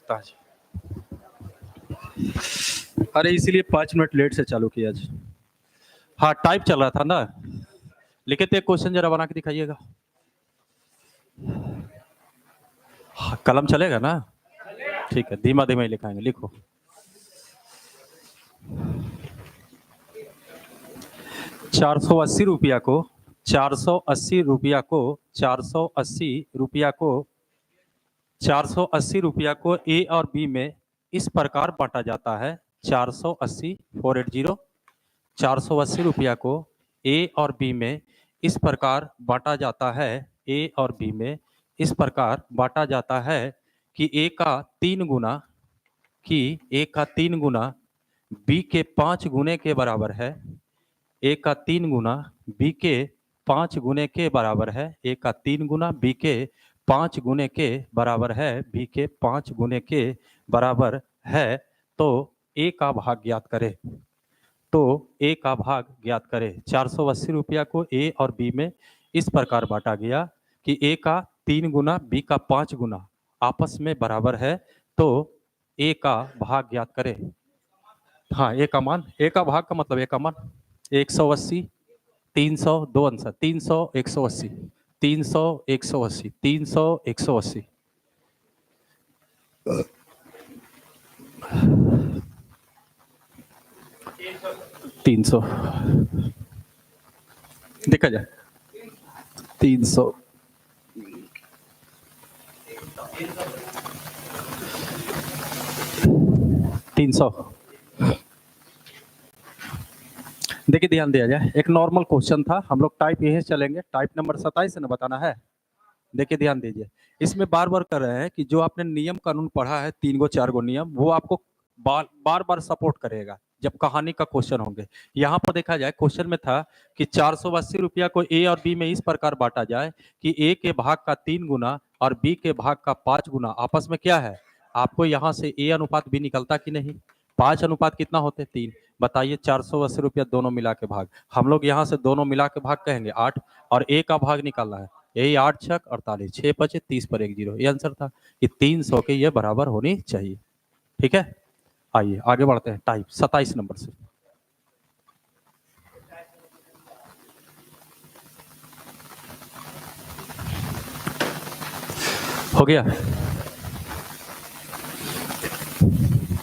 ताज। अरे इसीलिए 5 minute late से चालू किया आज। हाँ, टाइप चल रहा था ना। लिखे थे क्वेश्चन, जरा बना के दिखाइएगा। हाँ, कलम चलेगा ना? ठीक है, धीमा धीमा ही लिखाएंगे। लिखो। ₹480 को 480 रुपया को 480 रुपया को 480 रुपया को ए और बी में इस प्रकार बांटा जाता है। 480 480 480 रुपया को ए और बी में इस प्रकार बांटा जाता है। ए और बी में इस प्रकार बांटा जाता है कि ए का 3 गुना बी के 5 गुने के बराबर है। ए का 3 गुना बी के 5 गुने के बराबर है। ए का 3 गुना बी के 5 गुने के बराबर है। बी के 5 गुने के बराबर है। तो ए का भाग ज्ञात करें। तो ए का भाग ज्ञात करें। 480 रुपया को ए और बी में इस प्रकार बांटा गया कि ए का 3 गुना बी का 5 गुना आपस में बराबर है। तो ए का भाग ज्ञात करें। हाँ, ए का मान, ए का भाग का मतलब ए का मान 180 300 दो आंसर 300 180 300 180 300 180 300 देखा जाए 300 300। देखिए, ध्यान दिया जाए, एक नॉर्मल क्वेश्चन था। हम लोग टाइप यही चलेंगे। टाइप नंबर 27 है ना, बताना है। देखिए, ध्यान दीजिए, इसमें बार बार कर रहे हैं कि जो आपने नियम कानून पढ़ा है 3 गो 4 गो नियम, वो आपको बार बार सपोर्ट करेगा जब कहानी का क्वेश्चन होंगे। यहाँ पर देखा जाए, क्वेश्चन में था कि 480 रुपया को ए और बी में इस प्रकार बांटा जाए कि ए के भाग का 3 गुना और बी के भाग का 5 गुना आपस में क्या है। आपको यहाँ से ए अनुपात बी निकलता कि नहीं? 5 अनुपात कितना होते? 3। बताइए, 480 रुपया दोनों मिला के भाग। हम लोग यहाँ से दोनों मिला के भाग कहेंगे 8, और ए का भाग निकालना है। यही 8 छक 48, 6 बचे 30 पर 1 0। ये आंसर था कि 300 के ये बराबर होनी चाहिए। ठीक है, आइए आगे बढ़ते हैं। टाइप 27 नंबर से। हो गया।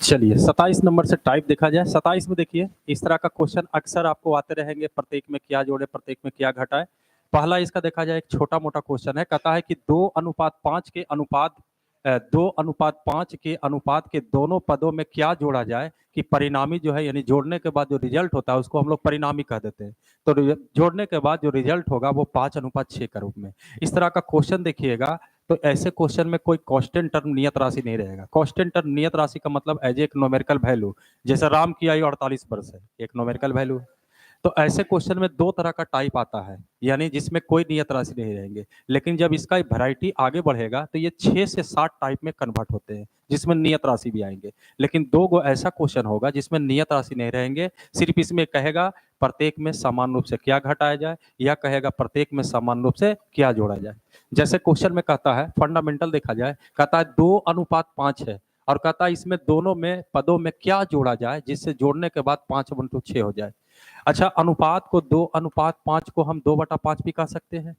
चलिए 27 नंबर से टाइप देखा जाए। 27 में देखिए, इस तरह का क्वेश्चन अक्सर आपको आते रहेंगे। प्रत्येक में क्या जोड़े, प्रत्येक में क्या घटाए। पहला इसका देखा जाए, एक छोटा मोटा क्वेश्चन है। कहता है कि 2:5 के अनुपात 2:5 के अनुपात के दोनों पदों में क्या जोड़ा जाए कि परिणामी जो है, यानी जोड़ने के बाद जो रिजल्ट होता है उसको हम लोग परिणामी कह देते हैं। तो जोड़ने के बाद जो रिजल्ट होगा वो 5:6 के रूप में। इस तरह का क्वेश्चन देखिएगा, तो ऐसे क्वेश्चन में कोई कांस्टेंट टर्म नियत राशि नहीं रहेगा। कांस्टेंट टर्म नियत राशि का मतलब एज एक न्यूमेरिकल वैल्यू, जैसे राम की आयु 48 वर्ष है, एक न्यूमेरिकल वैल्यू है। तो ऐसे क्वेश्चन में 2 तरह का टाइप आता है, यानी जिसमें कोई नियत राशि नहीं रहेंगे। लेकिन जब इसका वैरायटी आगे बढ़ेगा तो ये 6 से 7 टाइप में कन्वर्ट होते हैं, जिसमें नियत राशि भी आएंगे। लेकिन 2 गो ऐसा क्वेश्चन होगा जिसमें नियत राशि नहीं रहेंगे। सिर्फ इसमें कहेगा प्रत्येक में समान रूप से क्या घटाया जाए, या कहेगा प्रत्येक में समान रूप से क्या जोड़ा जाए। जैसे क्वेश्चन में कहता है, फंडामेंटल देखा जाए, कहता है 2:5 है, और कहता है इसमें दोनों में पदों में क्या जोड़ा जाए जिससे जोड़ने के बाद 5/6 हो जाए। अच्छा, अनुपात को 2:5 को हम 2/5 भी कह सकते हैं।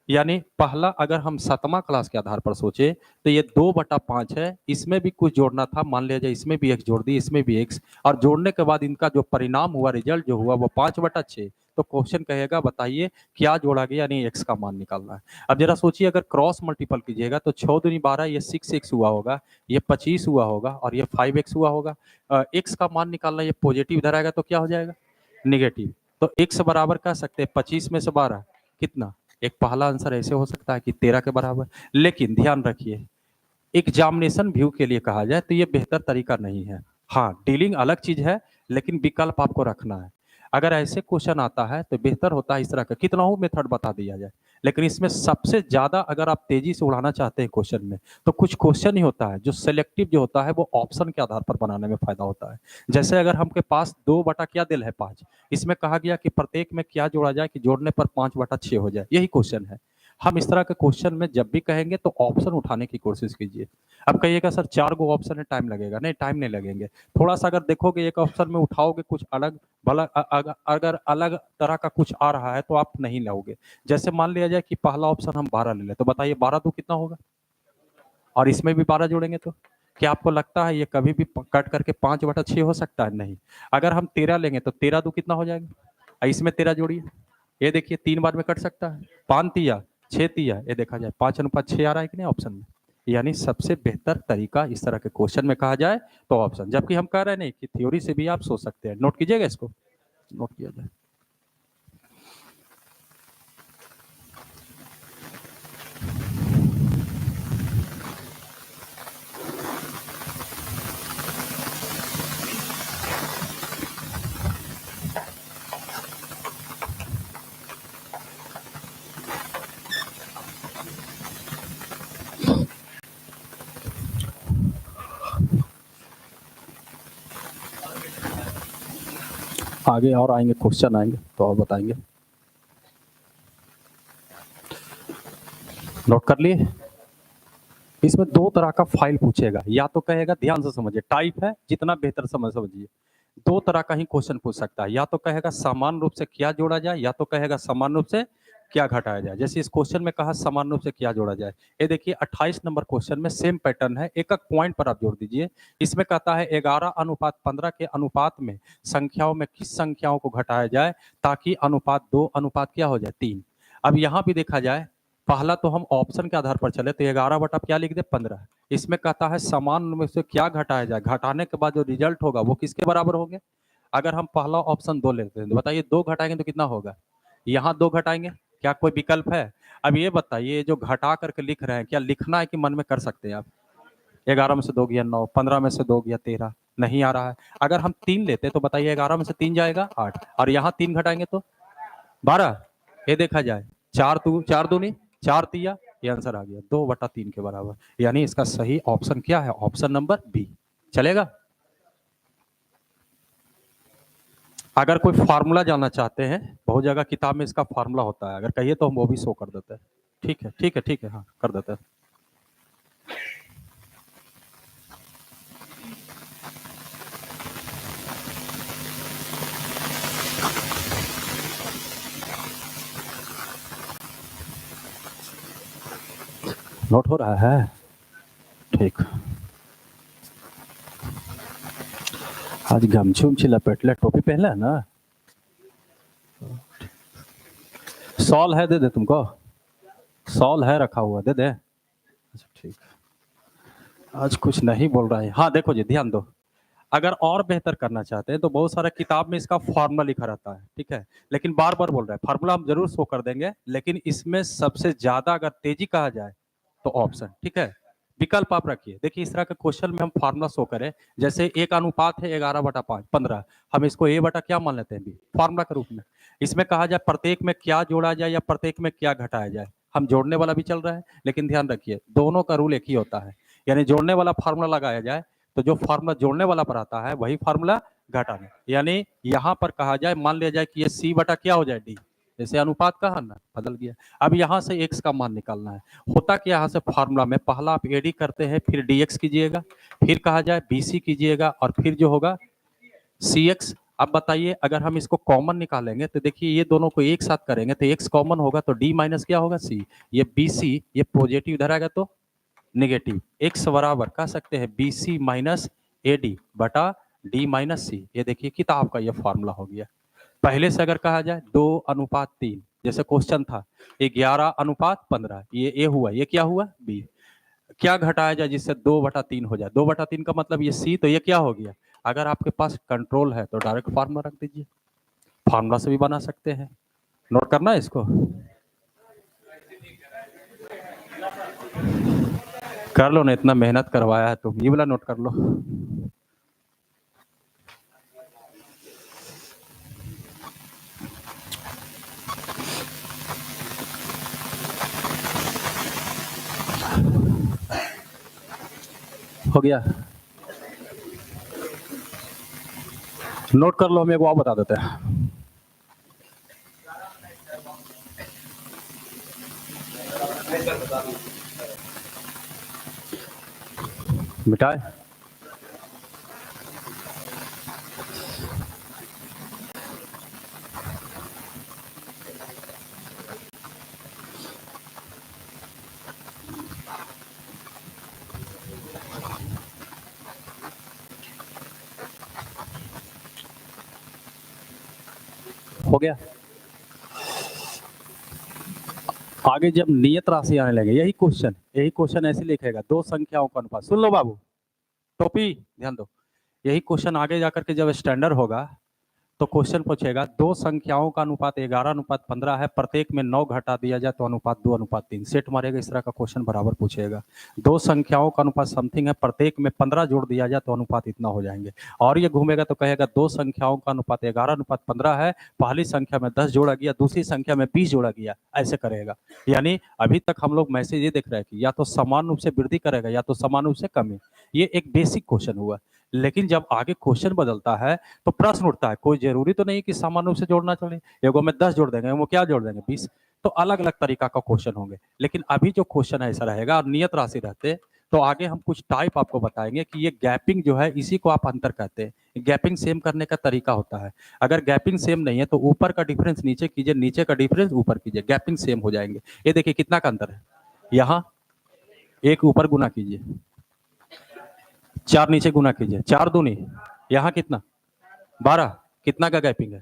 यानी पहला, अगर हम 7वां क्लास के आधार पर सोचे तो ये 2/5 है, इसमें भी कुछ जोड़ना था, मान लिया जाए इसमें भी x जोड़ दी, इसमें भी x, और जोड़ने के बाद इनका जो परिणाम हुआ, रिजल्ट जो हुआ वो 5/6। तो क्वेश्चन कहेगा बताइए क्या जोड़ा गया, यानी x का मान निकालना है। अब जरा सोचिए, अगर क्रॉस मल्टीपल कीजिएगा तो 6 दूनी 12, ये 6x हुआ होगा, ये 25 हुआ होगा, और ये 5x हुआ होगा। x का मान निकालना, ये पॉजिटिव इधर आएगा तो क्या हो जाएगा, नेगेटिव। तो x बराबर कह सकते हैं 25 में से 12 कितना। एक पहला आंसर ऐसे हो सकता है कि 13 के बराबर। लेकिन ध्यान रखिए, एग्जामिनेशन व्यू के लिए कहा जाए तो ये बेहतर तरीका नहीं है। हाँ, डीलिंग अलग चीज है, लेकिन विकल्प आपको रखना है। अगर ऐसे क्वेश्चन आता है तो बेहतर होता है इस तरह का, कितना हो मेथड बता दिया जाए। लेकिन इसमें सबसे ज्यादा अगर आप तेजी से उड़ाना चाहते हैं क्वेश्चन में, तो कुछ क्वेश्चन ही होता है जो सिलेक्टिव जो होता है, वो ऑप्शन के आधार पर बनाने में फायदा होता है। जैसे अगर हमके पास 2 बटा क्या दिल है 5, इसमें कहा गया कि प्रत्येक में क्या जोड़ा जाए कि जोड़ने पर 5/6 हो जाए, यही क्वेश्चन है। हम इस तरह के क्वेश्चन में जब भी कहेंगे तो ऑप्शन उठाने की कोशिश कीजिए। अब कहिएगा सर 4 गो ऑप्शन है, टाइम लगेगा। नहीं, टाइम नहीं लगेंगे। थोड़ा-सा अगर देखोगे एक ऑप्शन में उठाओगे कुछ अलग, भला अगर अलग तरह का कुछ आ रहा है तो आप नहीं लोगे। जैसे मान लिया जाए कि पहला ऑप्शन हम 12 ले लें, तो बताइए 12 दू कितना होगा? और इसमें भी 12 जोड़ेंगे तो? क्या आपको लगता है ये कभी भी कट करके 5/6 हो सकता है? नहीं। अगर हम 13 लेंगे तो 13 दू कितना हो जाएगा? इसमें 13 जोड़िए, ये देखिए 3 बार में कट सकता है। 5 तिया 6 तिया, ये देखा जाए 5:6 आ रहा है कि नहीं ऑप्शन में? यानी सबसे बेहतर तरीका इस तरह के क्वेश्चन में कहा जाए तो ऑप्शन, जबकि हम कह रहे नहीं कि थ्योरी से भी आप सोच सकते हैं। नोट कीजिएगा इसको, नोट किया जाए। आगे और आएंगे क्वेश्चन आएंगे तो और बताएंगे। नोट कर लिए? इसमें 2 तरह का फाइल पूछेगा, या तो कहेगा ध्यान से समझिए, टाइप है जितना बेहतर समझिए। 2 तरह का ही क्वेश्चन पूछ सकता है, या तो कहेगा समान रूप से क्या जोड़ा जाए, या तो कहेगा समान रूप से क्या घटाया जाए। जैसे इस क्वेश्चन में कहा समान रूप से क्या जोड़ा जाए। ये देखिए 28 नंबर क्वेश्चन में सेम पैटर्न है, एक-एक पॉइंट पर आप जोड़ दीजिए। इसमें कहता है 11:15 के अनुपात में संख्याओं में किस संख्याओं को घटाया जाए ताकि अनुपात 2 अनुपात क्या हो जाए 3। अब यहाँ भी देखा जाए, पहला तो हम ऑप्शन के आधार पर चले तो 11 बटा क्या लिख दे 15। इसमें कहता है समान में से क्या घटाया जाए, घटाने के बाद जो रिजल्ट होगा वो किसके बराबर होंगे? अगर हम पहला ऑप्शन 2 लेते हैं तो बताइए 2 घटाएंगे तो कितना होगा? यहाँ 2 घटाएंगे, क्या कोई विकल्प है? अब ये बताइए जो घटा करके लिख रहे हैं, क्या लिखना है कि मन में कर सकते हैं आप? 11 में से 2 गया 9, 15 में से 2 गया 13, नहीं आ रहा है। अगर हम 3 लेते तो बताइए 11 में से 3 जाएगा 8, और यहाँ 3 घटाएंगे तो 12। ये देखा जाए 4 दूनी 4 तिया, ये आंसर आ गया 2/3 के बराबर। यानी इसका सही ऑप्शन क्या है? Option number B. चलेगा? अगर कोई फार्मूला जानना चाहते हैं, बहुत जगह किताब में इसका फार्मूला होता है, अगर कहिए तो हम वो भी शो कर देते हैं। ठीक है, ठीक है, ठीक है, हाँ कर देते हैं। नोट हो रहा है? ठीक। आज गमछी उमछी लपेटले, टोपी पहना है ना? सॉल है, दे दे तुमको? सॉल है रखा हुआ, दे दे? अच्छा ठीक। आज कुछ नहीं बोल रहा है। हाँ देखो जी, ध्यान दो। अगर और बेहतर करना चाहते हैं तो बहुत सारा किताब में इसका फार्मूला लिखा रहता है, ठीक है? लेकिन बार-बार बोल रहा है, फार्मूला हम ज़रूर शो कर देंगे, लेकिन इसमें सबसे ज़्यादा अगर तेज़ी कहा जाए तो ऑप्शन, ठीक है? विकल्प आप रखिए। देखिए इस तरह के क्वेश्चन में हम फार्मूला शो करें, जैसे एक अनुपात है 11/5 15, हम इसको a बटा क्या मान लेते हैं b, फार्मूला के रूप में। इसमें कहा जाए प्रत्येक में क्या जोड़ा जाए या प्रत्येक में क्या घटाया जाए। हम जोड़ने वाला भी चल रहा है, लेकिन ध्यान रखिए दोनों का रूल एक ही होता है। यानी जोड़ने वाला फार्मूला लगाया जाए तो जो फार्मूला जोड़ने वाला पर आता है वही फार्मूला घटाने। यानी यहाँ पर कहा जाए, मान लिया जाए कि ये c बटा क्या हो जाए d, जैसे अनुपात कहा ना, बदल गया। अब यहाँ से x का मान निकालना है। होता क्या यहाँ से फार्मूला में, पहला आप AD करते हैं, फिर dx कीजिएगा, फिर कहा जाए BC कीजिएगा, और फिर जो होगा CX। अब बताइए अगर हम इसको कॉमन निकालेंगे तो देखिए ये दोनों को एक साथ करेंगे तो x कॉमन होगा तो d माइनस क्या होगा c। ये BC ये पॉजिटिव इधर आएगा तो नेगेटिव। x बराबर कह सकते हैं BC माइनस AD बटा D माइनस C। ये देखिए किताब का ये फार्मूला हो गया। पहले से अगर कहा जाए 2:3, जैसे क्वेश्चन था 11:15, ये ए हुआ, ये क्या हुआ बी। क्या घटाया जाए जिससे 2/3 हो जाए? 2/3 का मतलब ये सी, तो ये क्या हो गया? अगर आपके पास कंट्रोल है तो डायरेक्ट फार्मूला रख दीजिए, फार्मूला से भी बना सकते हैं। नोट करना है इसको, कर लो ना, इतना मेहनत करवाया है तुम, ये वाला नोट कर लो। हो गया, नोट कर लो, हम एक और बता देते हैं। मिटाए। हो गया। आगे जब नियत राशि आने लगे, यही क्वेश्चन ऐसे लिखेगा, दो संख्याओं का अनुपात। सुन लो बाबू, टोपी ध्यान दो, यही क्वेश्चन आगे जाकर के जब स्टैंडर्ड होगा तो क्वेश्चन पूछेगा, दो संख्याओं का अनुपात 11:15 है, प्रत्येक में 9 घटा दिया जाए तो अनुपात 2:3। सेट मारेगा, इस तरह का क्वेश्चन बराबर पूछेगा। दो संख्याओं का अनुपात समथिंग है, प्रत्येक में 15 जोड़ दिया जाए तो अनुपात इतना हो जाएंगे। और ये घूमेगा तो कहेगा दो संख्याओं का अनुपात 11:15 है, पहली संख्या में 10 जोड़ा गया, दूसरी संख्या में 20 जोड़ा गया, ऐसे करेगा। यानी अभी तक हम लोग मैसेज ये देख रहे हैं कि या तो समान रूप से वृद्धि करेगा या तो समान रूप से कमी। ये एक बेसिक क्वेश्चन हुआ। लेकिन जब आगे क्वेश्चन बदलता है तो प्रश्न उठता है, कोई जरूरी तो नहीं कि समान रूप से जोड़ना चले, एगो में 10 जोड़ देंगे, वो क्या जोड़ देंगे 20। तो अलग अलग तरीका का क्वेश्चन होंगे। लेकिन अभी जो क्वेश्चन ऐसा रहेगा और नियत राशि रहते, तो आगे हम कुछ टाइप आपको बताएंगे कि ये गैपिंग जो है इसी को आप अंतर कहते हैं। गैपिंग सेम करने का तरीका होता है। अगर गैपिंग सेम नहीं है तो ऊपर का डिफरेंस नीचे कीजिए, नीचे का डिफरेंस ऊपर कीजिए, गैपिंग सेम हो जाएंगे। ये देखिए कितना का अंतर है, यहाँ एक ऊपर गुना कीजिए, 4 नीचे गुना कीजिए, 4 दूनी, यहाँ कितना 12, कितना का गैपिंग है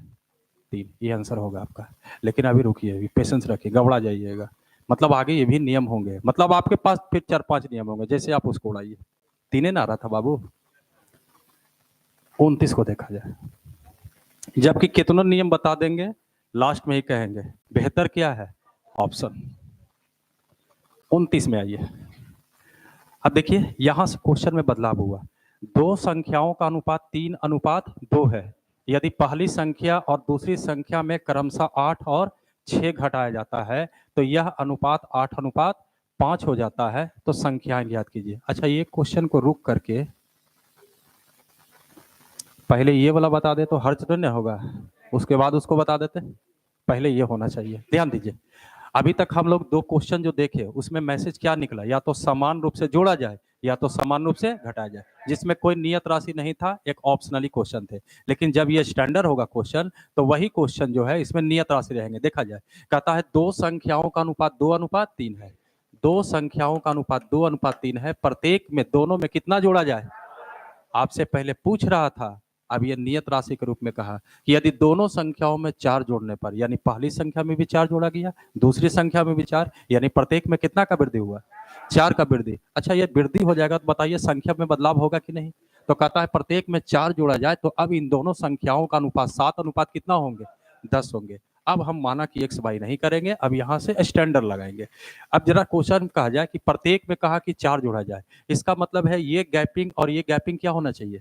3। ये आंसर होगा आपका। लेकिन अभी रुकिए, अभी पेशेंस रखिए, घबरा जाइएगा। मतलब आगे ये भी नियम होंगे, मतलब आपके पास फिर 4-5 नियम होंगे, जैसे आप उसको उड़ाइए। 3 ना आ रहा था बाबू, 29 को देखा जाए, जबकि कितनों नियम बता देंगे, लास्ट में ही कहेंगे बेहतर क्या है, ऑप्शन 29 में आइए। अब देखिए यहां से क्वेश्चन में बदलाव हुआ। दो संख्याओं का अनुपात 3:2 है। यदि पहली संख्या और दूसरी संख्या में क्रमशः 8 और 6 घटाया जाता है तो यह अनुपात 8:5 हो जाता है। तो संख्याएं ज्ञात कीजिए। अच्छा, ये क्वेश्चन को रुक करके पहले ये वाला बता दे तो हर्ज तो नहीं होगा, उसके बाद उसको बता देते। पहले ये होना चाहिए, ध्यान दीजिए। अभी तक हम लोग दो क्वेश्चन जो देखे उसमें मैसेज क्या निकला, या तो समान रूप से जोड़ा जाए या तो समान रूप से घटाया जाए, जिसमें कोई नियत राशि नहीं था, एक ऑप्शनली क्वेश्चन थे। लेकिन जब ये स्टैंडर्ड होगा क्वेश्चन तो वही क्वेश्चन जो है इसमें नियत राशि रहेंगे। देखा जाए, कहता है दो संख्याओं का अनुपात 2:3 है। दो संख्याओं का अनुपात 2:3 है, प्रत्येक में दोनों में कितना जोड़ा जाए। आपसे पहले पूछ रहा था, अब ये नियत राशि के रूप में कहा कि यदि दोनों संख्याओं में 4 जोड़ने पर, यानी पहली संख्या में भी 4 जोड़ा गया, दूसरी संख्या में भी 4, यानी प्रत्येक में कितना का वृद्धि हुआ, 4 का वृद्धि। अच्छा, ये वृद्धि हो जाएगा तो बताइए संख्या में बदलाव होगा कि नहीं। तो कहता है प्रत्येक में 4 जोड़ा जाए तो अब इन दोनों संख्याओं का अनुपात 7:10 कितना होंगे, 10 होंगे। अब हम माना कि एक्स वाई नहीं करेंगे, अब यहाँ से स्टैंडर्ड लगाएंगे। अब जरा क्वेश्चन कहा जाए कि प्रत्येक में कहा कि 4 जोड़ा जाए, इसका मतलब है ये गैपिंग और ये गैपिंग क्या होना चाहिए।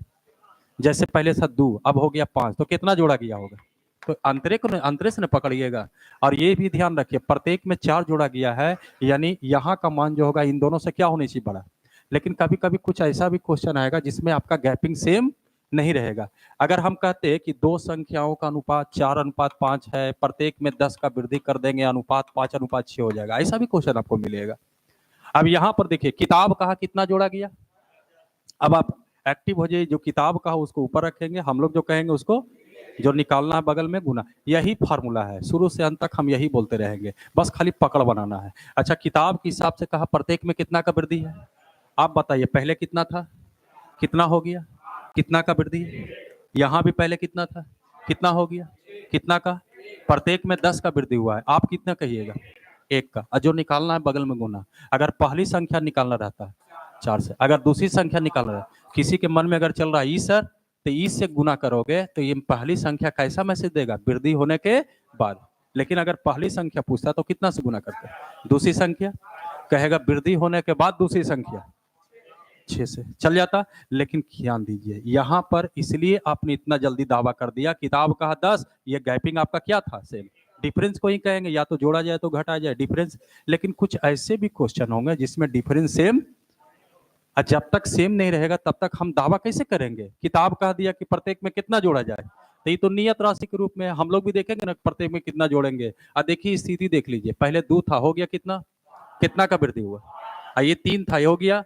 जैसे पहले था 2, अब हो गया 5, तो कितना जोड़ा गया होगा। तो अंतरे से न पकड़िएगा। और ये भी ध्यान रखिए, प्रत्येक में 4 जोड़ा गया है, यानी यहाँ का मान जो होगा इन दोनों से क्या होनी चाहिए, बड़ा। लेकिन कभी कभी कुछ ऐसा भी क्वेश्चन आएगा जिसमें आपका गैपिंग सेम नहीं रहेगा। अगर हम कहते हैं कि दो संख्याओं का अनुपात 4:5 है, प्रत्येक में 10 का वृद्धि कर देंगे, अनुपात 5:6 हो जाएगा, ऐसा भी क्वेश्चन आपको मिलेगा। अब यहाँ पर देखिए, किताब कहा कितना जोड़ा गया। अब आप एक्टिव हो जाइए, जो किताब का हो उसको ऊपर रखेंगे, हम लोग जो कहेंगे उसको, जो निकालना है बगल में गुना। यही फार्मूला है, शुरू से अंत तक हम यही बोलते रहेंगे, बस खाली पकड़ बनाना है। अच्छा, किताब के हिसाब से कहा प्रत्येक में कितना का वृद्धि है, आप बताइए। पहले कितना था, कितना हो गया, कितना का वृद्धि है। यहाँ भी पहले कितना था, कितना हो गया, कितना का। प्रत्येक में 10 का वृद्धि हुआ है, आप कितना कहिएगा, 1 का। और जो निकालना है बगल में गुना। अगर पहली संख्या निकालना रहता है 4 से, अगर दूसरी संख्या निकालना रहता, किसी के मन में अगर चल रहा है ई सर, तो ई से गुना करोगे तो ये पहली संख्या कैसा मैसेज देगा, वृद्धि होने के बाद। लेकिन अगर पहली संख्या पूछता तो कितना से गुना करते, दूसरी संख्या, कहेगा वृद्धि होने के बाद दूसरी संख्या 6 से चल जाता। लेकिन ध्यान दीजिए यहाँ पर, इसलिए आपने इतना जल्दी दावा कर दिया, किताब कहा 10, ये गैपिंग आपका क्या था, सेम। डिफरेंस को ही कहेंगे, या तो जोड़ा जाए तो घटाया जाए, डिफरेंस। लेकिन कुछ ऐसे भी क्वेश्चन होंगे जिसमें डिफरेंस सेम, जब तक सेम नहीं रहेगा तब तक हम दावा कैसे करेंगे। किताब कह दिया कि प्रत्येक में कितना जोड़ा जाए, तो ये तो नियत राशि के रूप में हम लोग भी देखेंगे ना, प्रत्येक में कितना जोड़ेंगे। अब देखिए स्थिति देख लीजिए, पहले 2 था, हो गया कितना, कितना का वृद्धि हुआ। ये 3 था, हो गया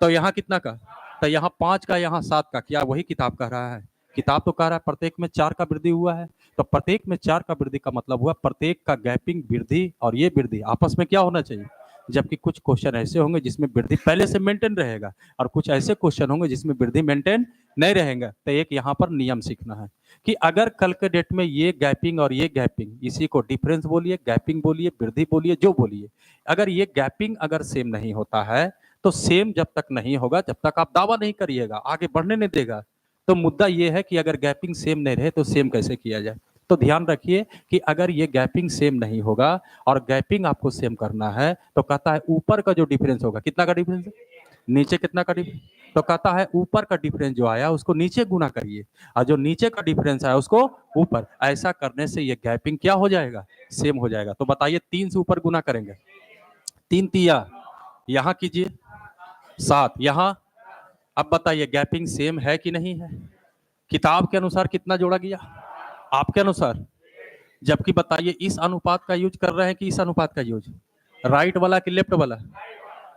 तो यहाँ कितना का, तो यहाँ 5 का, यहाँ 7 का, क्या वही किताब कह रहा है? किताब तो कह रहा है प्रत्येक में 4 का वृद्धि हुआ है। तो प्रत्येक में 4 का वृद्धि का मतलब हुआ प्रत्येक का गैपिंग वृद्धि और ये वृद्धि आपस में क्या होना चाहिए। जबकि कुछ क्वेश्चन ऐसे होंगे जिसमें वृद्धि पहले से मेंटेन रहेगा और कुछ ऐसे क्वेश्चन होंगे जिसमें वृद्धि मेंटेन नहीं रहेगा। तो एक यहाँ पर नियम सीखना है कि अगर कल के डेट में ये गैपिंग और ये गैपिंग, इसी को डिफरेंस बोलिए, गैपिंग बोलिए, वृद्धि बोलिए, जो बोलिए, अगर ये गैपिंग अगर सेम नहीं होता है तो सेम जब तक नहीं होगा जब तक आप दावा नहीं करिएगा, आगे बढ़ने नहीं देगा। तो मुद्दा ये है कि अगर गैपिंग सेम नहीं रहे तो सेम कैसे किया जाए। तो ध्यान रखिए कि अगर ये गैपिंग सेम नहीं होगा और गैपिंग आपको सेम करना है तो कहता है ऊपर का जो डिफरेंस होगा, कितना का डिफरेंस है, नीचे कितना का डिफरेंस, तो कहता है ऊपर का डिफरेंस जो आया उसको नीचे गुना करिए और जो नीचे का डिफरेंस आया उसको ऊपर। ऐसा करने से ये गैपिंग क्या हो जाएगा, सेम हो जाएगा। तो बताइए 3 से ऊपर गुना करेंगे, 3 तिया, यहाँ कीजिए 7, यहाँ। अब बताइए गैपिंग सेम है कि नहीं है? किताब के अनुसार कितना जोड़ा गया, आपके अनुसार? जबकि बताइए इस अनुपात का यूज कर रहे हैं कि इस अनुपात का यूज, राइट वाला कि लेफ्ट वाला?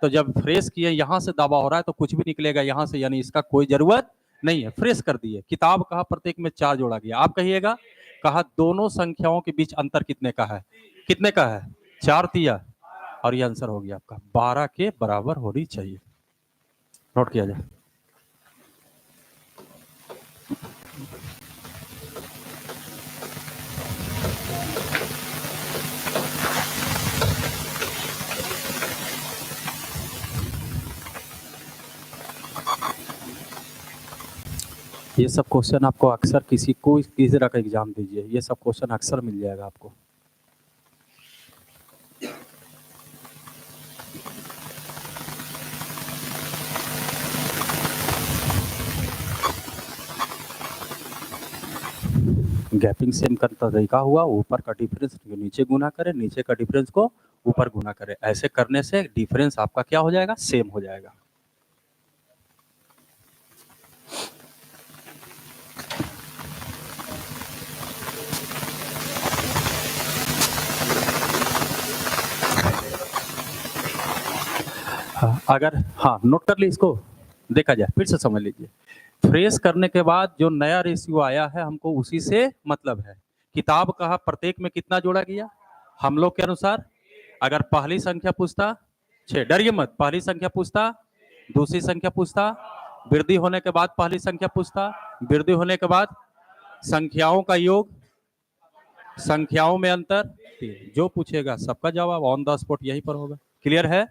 तो जब फ्रेश किए यहां से दावा हो रहा है तो कुछ भी निकलेगा यहां से, यानी इसका कोई जरूरत नहीं है, फ्रेश कर दिए। किताब कहा प्रत्येक में 4 जोड़ा गया, आप कहिएगा कहा दोनों संख्याओं के बीच अंतर कितने का है, कितने का है, 4 तिया, और ये आंसर हो गया आपका 12 के बराबर होनी चाहिए। नोट किया जाए। ये सब क्वेश्चन आपको अक्सर किसी तरह का एग्जाम दीजिए, ये सब क्वेश्चन अक्सर मिल जाएगा आपको। गैपिंग सेम करता तरीका हुआ, ऊपर का डिफरेंस नीचे गुना करें, नीचे का डिफरेंस को ऊपर गुना करें। ऐसे करने से डिफरेंस आपका क्या हो जाएगा, सेम हो जाएगा। अगर हाँ नोट कर ली, इसको देखा जाए फिर से समझ लीजिए। फ्रेश करने के बाद जो नया रेशियो आया है हमको उसी से मतलब है। किताब कहा प्रत्येक में कितना जोड़ा गया, हम लोग के अनुसार अगर पहली संख्या पूछता 6, डरिए मत, पहली संख्या पूछता, दूसरी संख्या पूछता, वृद्धि होने के बाद पहली संख्या पूछता, वृद्धि होने के बाद संख्याओं का योग, संख्याओं में अंतर, जो पूछेगा सबका जवाब ऑन द स्पॉट यहीं पर होगा। क्लियर है?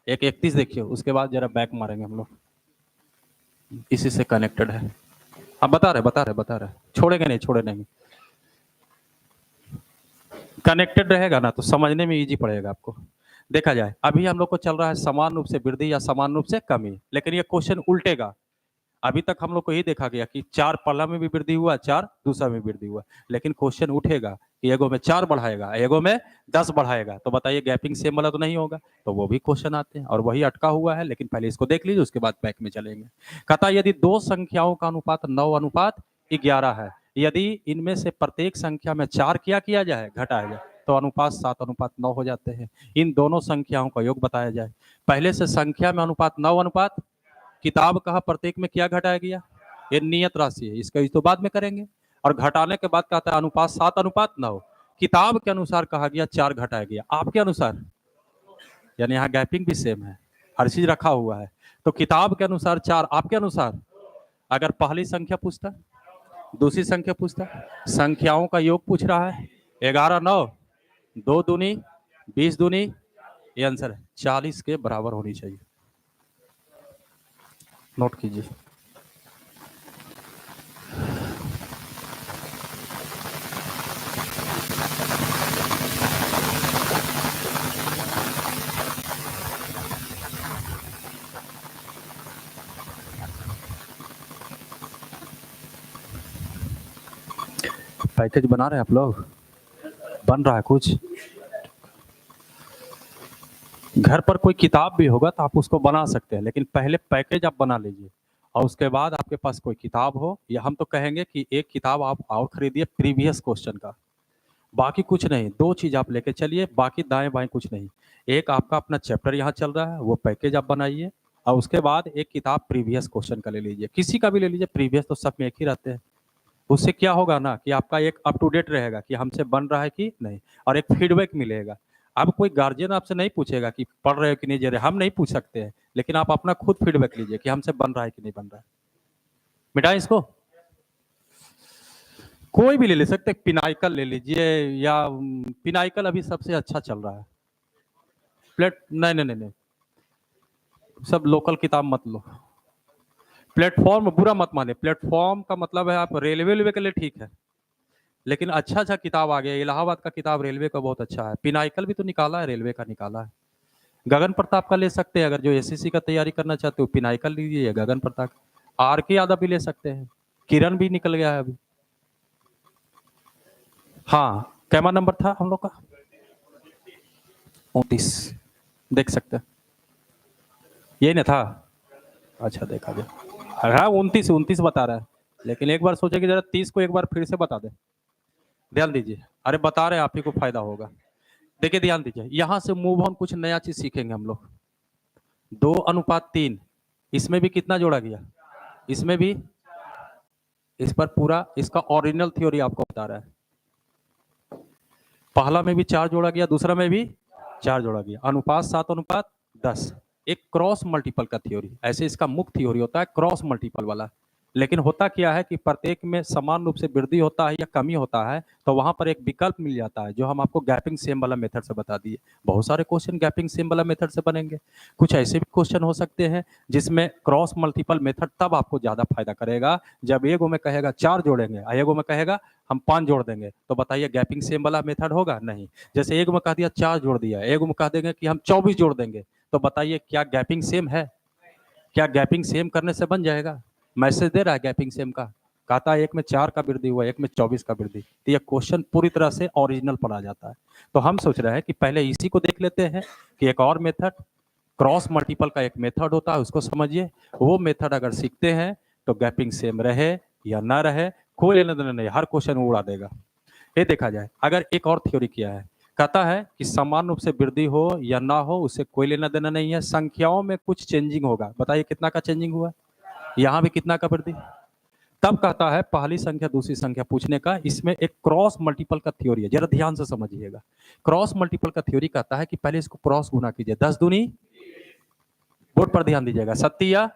एक 31 देखिए, उसके बाद जरा बैक मारेंगे हम लोग, इसी से कनेक्टेड है। अब बता रहे छोड़ेंगे नहीं, छोड़े नहीं, कनेक्टेड रहेगा ना तो समझने में इजी पड़ेगा आपको। देखा जाए अभी हम लोग को चल रहा है समान रूप से वृद्धि या समान रूप से कमी, लेकिन ये क्वेश्चन उल्टेगा। अभी तक हम लोग को यही देखा गया कि 4 पहला में भी वृद्धि हुआ, 4 दूसरा में वृद्धि हुआ, लेकिन क्वेश्चन उठेगा कि एगो में 4 बढ़ाएगा, एगो में 10 बढ़ाएगा, तो बताइए गैपिंग सेम वाला तो नहीं होगा। तो वो भी क्वेश्चन आते हैं और वही अटका हुआ है, लेकिन पहले इसको देख लीजिए उसके बाद बैक में चलेंगे। कहता यदि 2 संख्याओं का अनुपात 9:11 है, यदि इनमें से प्रत्येक संख्या में 4 क्या किया जाए, घटाया जाए, तो अनुपात 7:9 हो जाते हैं। इन दोनों संख्याओं का योग बताया जाए। पहले से संख्या में अनुपात 9 अनुपात, किताब कहा प्रत्येक में क्या घटाया गया, ये नियत राशि है, इसका तो बाद में करेंगे। और घटाने के बाद कहता है अनुपात 7:9। किताब के अनुसार कहा गया 4 घटाया गया, आपके अनुसार, यानी यहाँ गैपिंग भी सेम है, हर चीज रखा हुआ है। तो किताब के अनुसार 4, आपके अनुसार अगर पहली संख्या पूछता, दूसरी संख्या पूछता, संख्याओं का योग पूछ रहा है, 11 9 2 दूनी 20 दूनी, ये आंसर है 40 के बराबर होनी चाहिए। नोट कीजिए। पैकेज बना रहे हैं आप लोग, बन रहा है कुछ? घर पर कोई किताब भी होगा तो आप उसको बना सकते हैं, लेकिन पहले पैकेज आप बना लीजिए और उसके बाद आपके पास कोई किताब हो, या हम तो कहेंगे कि एक किताब आप और खरीदिए प्रीवियस क्वेश्चन का, बाकी कुछ नहीं। 2 चीज आप लेके चलिए, बाकी दाएं बाएं कुछ नहीं। एक आपका अपना चैप्टर यहाँ चल रहा है, वो पैकेज आप बनाइए, और उसके बाद एक किताब प्रीवियस क्वेश्चन का ले लीजिए, किसी का भी ले लीजिए, प्रीवियस तो सब में एक ही रहते हैं। उससे क्या होगा ना कि आपका एक अप टू डेट रहेगा कि हमसे बन रहा है कि नहीं, और एक फीडबैक मिलेगा। अब कोई गार्जियन आपसे नहीं पूछेगा कि पढ़ रहे हो कि नहीं, दे रहे, हम नहीं पूछ सकते हैं, लेकिन आप अपना खुद फीडबैक लीजिए कि हमसे बन रहा है कि नहीं बन रहा है। मिटाएं इसको, कोई भी ले सकते, पिनाइकल ले लीजिए, या पिनाइकल अभी सबसे अच्छा चल रहा है। नहीं नहीं नहीं नहीं, सब लोकल किताब मत लो। प्लेटफॉर्म बुरा मत माने, प्लेटफॉर्म का मतलब है आप रेलवे के लिए ठीक है, लेकिन अच्छा अच्छा किताब आ गया। इलाहाबाद का किताब रेलवे का बहुत अच्छा है, पिनाइकल भी तो निकाला है, रेलवे का निकाला है। गगन प्रताप का ले सकते हैं, अगर जो एसएससी का तैयारी करना चाहते हो पिनाइकल लीजिए, गगन प्रताप। आर के यादव भी ले सकते हैं, किरण भी निकल गया है अभी। हाँ, कैमा नंबर था हम लोग का 29, देख सकते हैं, यही ना था। अच्छा देखा जाए, हाँ 29 बता रहा है, लेकिन एक बार सोचे कि जरा 30 को एक बार फिर से बता दे, ध्यान दीजिए। अरे बता रहे हैं, आप ही को फायदा होगा। देखिए ध्यान दीजिए, यहां से मूव ऑन, कुछ नया चीज सीखेंगे हम लोग। 2:3, इसमें भी कितना जोड़ा गया, इसमें भी, इस पर पूरा इसका ओरिजिनल थ्योरी आपको बता रहा है। पहला में भी 4 जोड़ा गया, दूसरा में भी 4 जोड़ा गया, अनुपात 7:10, एक क्रॉस मल्टीपल का थ्योरी। ऐसे इसका मुख्य थ्योरी होता है क्रॉस मल्टीपल वाला, लेकिन होता क्या है कि प्रत्येक में समान रूप से वृद्धि होता है या कमी होता है, तो वहां पर एक विकल्प मिल जाता है, जो हम आपको गैपिंग सेम वाला मेथड से बता दिए। बहुत सारे क्वेश्चन गैपिंग सेम वाला मेथड से बनेंगे, कुछ ऐसे भी क्वेश्चन हो सकते हैं जिसमें क्रॉस मल्टीपल मेथड तब आपको ज्यादा फायदा करेगा जब एगो में कहेगा 4 जोड़ेंगे और एगो में कहेगा हम 5 जोड़ देंगे, तो बताइए गैपिंग सेम वाला मेथड होगा? नहीं। जैसे एक में कह दिया 4 जोड़ दिया, एक में कह देंगे कि हम 24 जोड़ देंगे, तो बताइए क्या गैपिंग सेम है? क्या गैपिंग सेम करने से बन जाएगा? मैसेज दे रहा है गैपिंग सेम का, कहता है एक में 4 का वृद्धि हुआ, एक में 24 का वृद्धि, तो ये क्वेश्चन पूरी तरह से ओरिजिनल पढ़ा जाता है। तो हम सोच रहे हैं कि पहले इसी को देख लेते हैं कि एक और मेथड क्रॉस मल्टीपल का एक मेथड होता है, उसको समझिए। वो मेथड अगर सीखते हैं तो गैपिंग सेम रहे या ना रहे कोई लेना देना नहीं, हर क्वेश्चन उड़ा देगा। ये देखा जाए, अगर एक और थ्योरी किया है, कहता है कि समान रूप से वृद्धि हो या ना हो उससे कोई लेना देना नहीं है, संख्याओं में कुछ चेंजिंग होगा। बताइए कितना का चेंजिंग हुआ, यहाँ भी कितना का वृद्धि। तब कहता है पहली संख्या दूसरी संख्या पूछने का, इसमें एक क्रॉस मल्टीपल का थ्योरी है, जरा ध्यान से समझिएगा। क्रॉस मल्टीपल का थ्योरी कहता है कि पहले इसको क्रॉस गुना कीजिए, 10 दूनी, बोर्ड पर ध्यान दीजिएगा, सत्या।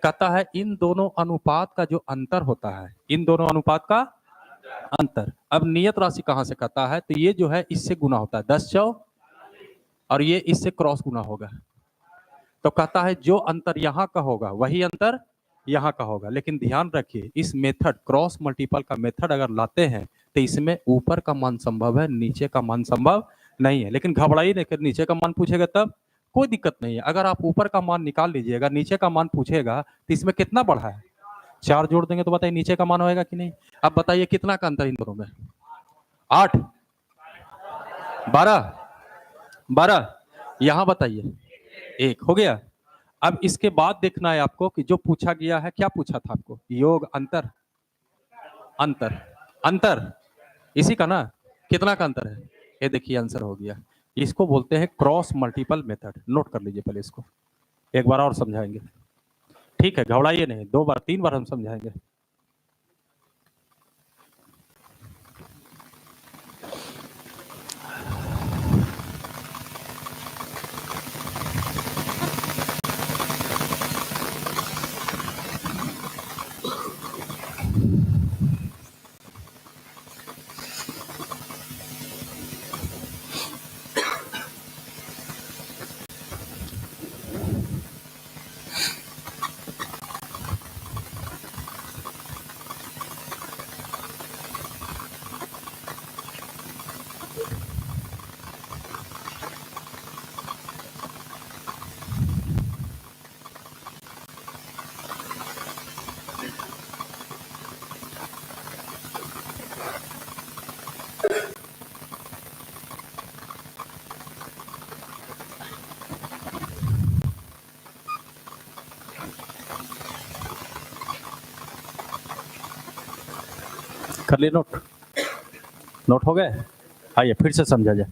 कहता है इन दोनों अनुपात का जो अंतर होता है, इन दोनों अनुपात का अंतर, अब नियत राशि कहां से कहता है, तो ये जो है इससे गुना होता है, 10 चौ, और ये इससे क्रॉस गुना होगा। तो कहता है जो अंतर यहाँ का होगा वही अंतर यहाँ का होगा। लेकिन ध्यान रखिए, इस मेथड क्रॉस मल्टीपल का मेथड अगर लाते हैं तो इसमें ऊपर का मान संभव है, नीचे का मान संभव नहीं है। लेकिन घबराइए नहीं कि नीचे का मान पूछेगा तब कोई दिक्कत नहीं है। अगर आप ऊपर का मान निकाल लीजिएगा, नीचे का मान पूछेगा तो इसमें कितना बढ़ा है, 4 जोड़ देंगे तो बताइए नीचे का मान होएगा कि नहीं। अब बताइए कितना का अंतर इन दोनों में, 8, 12, 12, यहां बताइए 1 हो गया। अब इसके बाद देखना है आपको कि जो पूछा गया है, क्या पूछा था आपको, योग अंतर, अंतर, अंतर, इसी का ना, कितना का अंतर है, ये देखिए आंसर हो गया। इसको बोलते हैं क्रॉस मल्टीपल मेथड, नोट कर लीजिए पहले इसको, एक बार और समझाएंगे, ठीक है, घबराइए नहीं, 2 बार 3 बार हम समझाएंगे। कर लिए नोट, नोट हो गए, आइए फिर से समझा जाए।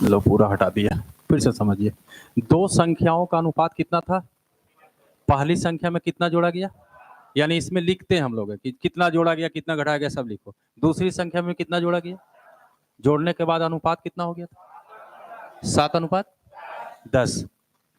लो पूरा हटा दिया। फिर से समझिए, दो संख्याओं का अनुपात कितना था? पहली संख्या में कितना जोड़ा गया, यानी इसमें लिखते हैं हम लोग कि कितना जोड़ा गया, कितना घटाया गया, सब लिखो। दूसरी संख्या में कितना जोड़ा गया, जोड़ने के बाद अनुपात कितना हो गया था? 7:10।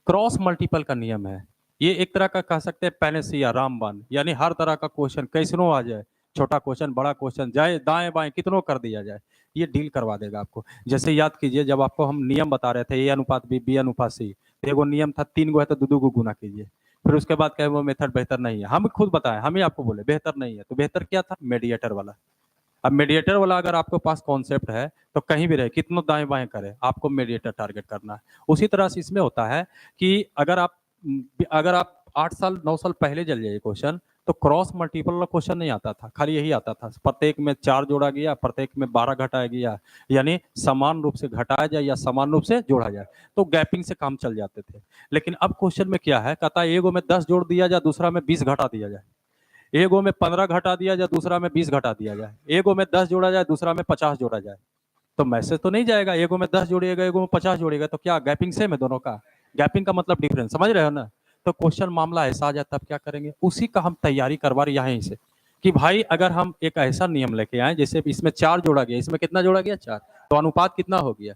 क्रॉस मल्टीपल का नियम है ये, एक तरह का कह सकते हैं पैनेसिया, रामबाण, यानी हर तरह का क्वेश्चन कैसनो आ जाए, छोटा क्वेश्चन बड़ा क्वेश्चन जाए दाएं बाएं कितनों कर दिया जाए, ये डील करवा देगा आपको। जैसे याद कीजिए, जब आपको हम नियम बता रहे थे, ए अनुपात बी, बी अनुपात सी, एगो नियम था 3 गो है तो 2 को गुना कीजिए। फिर उसके बाद कहे वो मेथड बेहतर नहीं है, हम खुद बताएं, हम ही आपको बोले बेहतर नहीं है, तो बेहतर क्या था? मेडिएटर वाला। अब मेडिएटर वाला अगर आपके पास कॉन्सेप्ट है तो कहीं भी रहे, कितनों दाएं बाएं करे, आपको मेडिएटर टारगेट करना है। उसी तरह से इसमें होता है कि अगर आप 8 साल 9 साल पहले चल जाइए क्वेश्चन, तो क्रॉस मल्टीपल वाला क्वेश्चन नहीं आता था, खाली यही आता था, प्रत्येक में 4 जोड़ा गया, प्रत्येक में 12 घटाया गया, यानी समान रूप से घटाया जाए या समान रूप से जोड़ा जाए, तो गैपिंग से काम चल जाते थे। लेकिन अब क्वेश्चन में क्या है, कहता है एगो में 10 जोड़ दिया जाए, दूसरा में 20 घटा दिया जाए, एगो में 15 घटा दिया जाए, दूसरा में 20 घटा दिया जाए, एगो में 10 जोड़ा जाए, दूसरा में 50 जोड़ा जाए, तो मैसेज तो नहीं जाएगा। एगो में 10 जोड़िएगा, एगो में 50 जोड़िएगा, तो क्या गैपिंग सेम है दोनों का? गैपिंग का मतलब डिफरेंस, समझ रहे हो ना? तो क्वेश्चन मामला ऐसा आ जाता है, तब क्या करेंगे? उसी का हम तैयारी करवा रहे यहीं से कि भाई अगर हम एक ऐसा नियम लेके आए, जैसे इसमें 4 जोड़ा गया, इसमें कितना जोड़ा गया? 4, तो अनुपात कितना हो गया?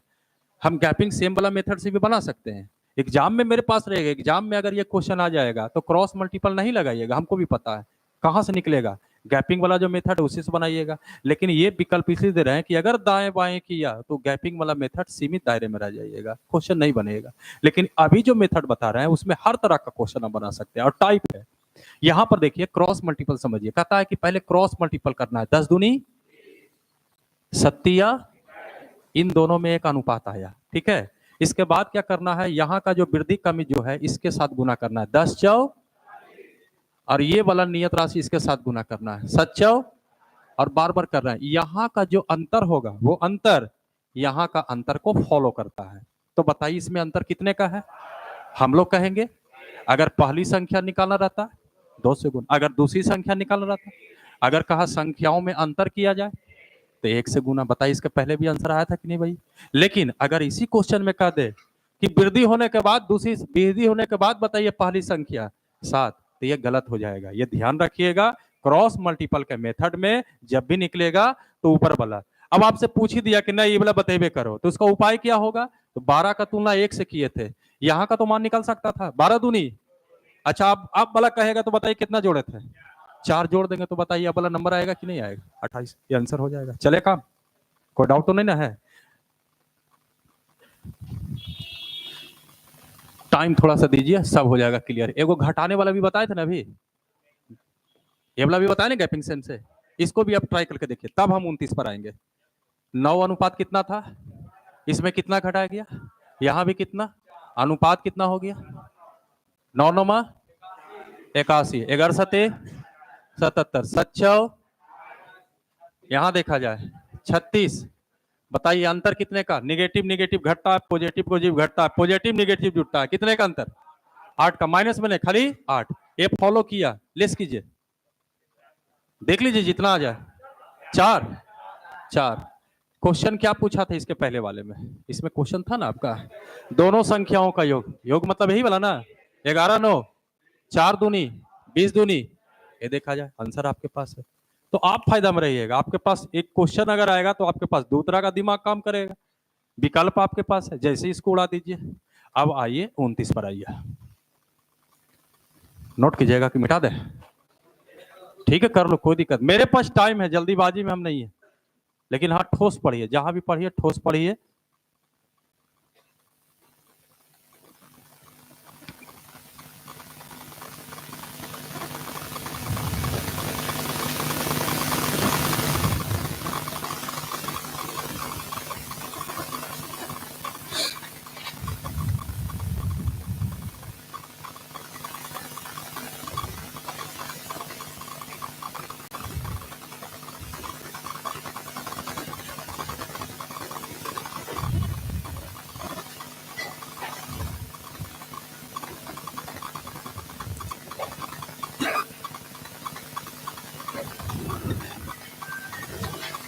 हम गैपिंग सेम वाला मेथड से भी बना सकते हैं। एग्जाम में मेरे पास रहेगा, एग्जाम में अगर ये क्वेश्चन आ जाएगा तो क्रॉस मल्टीपल नहीं लगाइएगा, हमको भी पता है कहाँ से निकलेगा, गैपिंग वाला जो मेथड है उसी से बनाइएगा। लेकिन ये विकल्प इसलिए दे रहे हैं कि अगर दाएं बाएं किया तो गैपिंग वाला मेथड सीमित दायरे में रह जाइएगा, क्वेश्चन नहीं बनेगा। लेकिन अभी जो मेथड बता रहे हैं उसमें हर तरह का क्वेश्चन हम बना सकते हैं, और टाइप है। यहाँ पर देखिए क्रॉस मल्टीपल समझिए, कहता है कि पहले क्रॉस मल्टीपल करना है, 10 दूनी 70, इन दोनों में एक अनुपात आया, ठीक है। इसके बाद क्या करना है, यहाँ का जो वृद्धि कमी जो है इसके साथ गुना करना है, 10 चौ, और ये वाला नियत राशि इसके साथ गुना करना है, 7 चौ, और बार बार कर रहे हैं। यहाँ का जो अंतर होगा वो अंतर यहाँ का अंतर को फॉलो करता है। तो बताइए इसमें अंतर कितने का है? हम लोग कहेंगे अगर पहली संख्या निकालना रहता 2 से गुना, अगर दूसरी संख्या निकालना रहता, अगर कहा संख्याओं में अंतर किया जाए तो 1 से गुना। बताइए इसके पहले भी आंसर आया था कि नहीं भाई? लेकिन अगर इसी क्वेश्चन में कह दे कि वृद्धि होने के बाद दूसरी, वृद्धि होने के बाद बताइए पहली संख्या 7, तो ये गलत हो जाएगा। ये ध्यान रखिएगा, क्रॉस मल्टीपल के मेथड में जब भी निकलेगा तो ऊपर वाला। अब आपसे पूछ ही दिया कि नहीं ये वाला बतेबे करो, तो उसका उपाय क्या होगा? तो 12 का तुलना 1 से किए थे, यहाँ का तो मान निकल सकता था 12 दूनी। अच्छा आप वाला कहेगा तो बताइए कितना जोड़े थे? 4 जोड़ देंगे तो बताइए अब वाला नंबर आएगा कि नहीं आएगा? 28, ये आंसर हो जाएगा। चले काम, कोई डाउट तो नहीं ना है? टाइम थोड़ा सा दीजिए, सब हो जाएगा क्लियर। एगो घटाने वाला भी बताए थे ना अभी, ये वाला भी बताया ना गैपिंग सेम से, इसको भी आप ट्राई करके देखिए, तब हम 29 पर आएंगे। 9 अनुपात कितना था, इसमें कितना घटाया गया, यहां भी कितना, अनुपात कितना हो गया? 9 9 81, 11 7 77, 7 यहां देखा जाए 36। बताइए अंतर कितने का? निगेटिव निगेटिव घटता है, पॉजिटिव पॉजिटिव घटता है, पॉजिटिव निगेटिव जुटता है, कितने का अंतर? 8 का। माइनस में नहीं, खाली 8। ये फॉलो किया, लेस कीजिए, देख लीजिए जितना आ जाए। 4 4। क्वेश्चन क्या पूछा था इसके पहले वाले में? इसमें क्वेश्चन था ना आपका दोनों संख्याओं का योग, योग मतलब यही वाला ना, 11 9, 4 दूनी 20 दूनी, ये देखा जाए आंसर आपके पास है। तो आप फायदा में रहिएगा, आपके पास एक क्वेश्चन अगर आएगा तो आपके पास दो तरह का दिमाग काम करेगा, विकल्प आपके पास है, जैसे इसको उड़ा दीजिए। अब आइए 29 पर आइए, नोट कीजिएगा कि मिटा दे? ठीक है कर लो, कोई दिक्कत, मेरे पास टाइम है, जल्दीबाजी में हम नहीं है। लेकिन हाँ ठोस पढ़िए, जहां भी पढ़िए ठोस पढ़िए।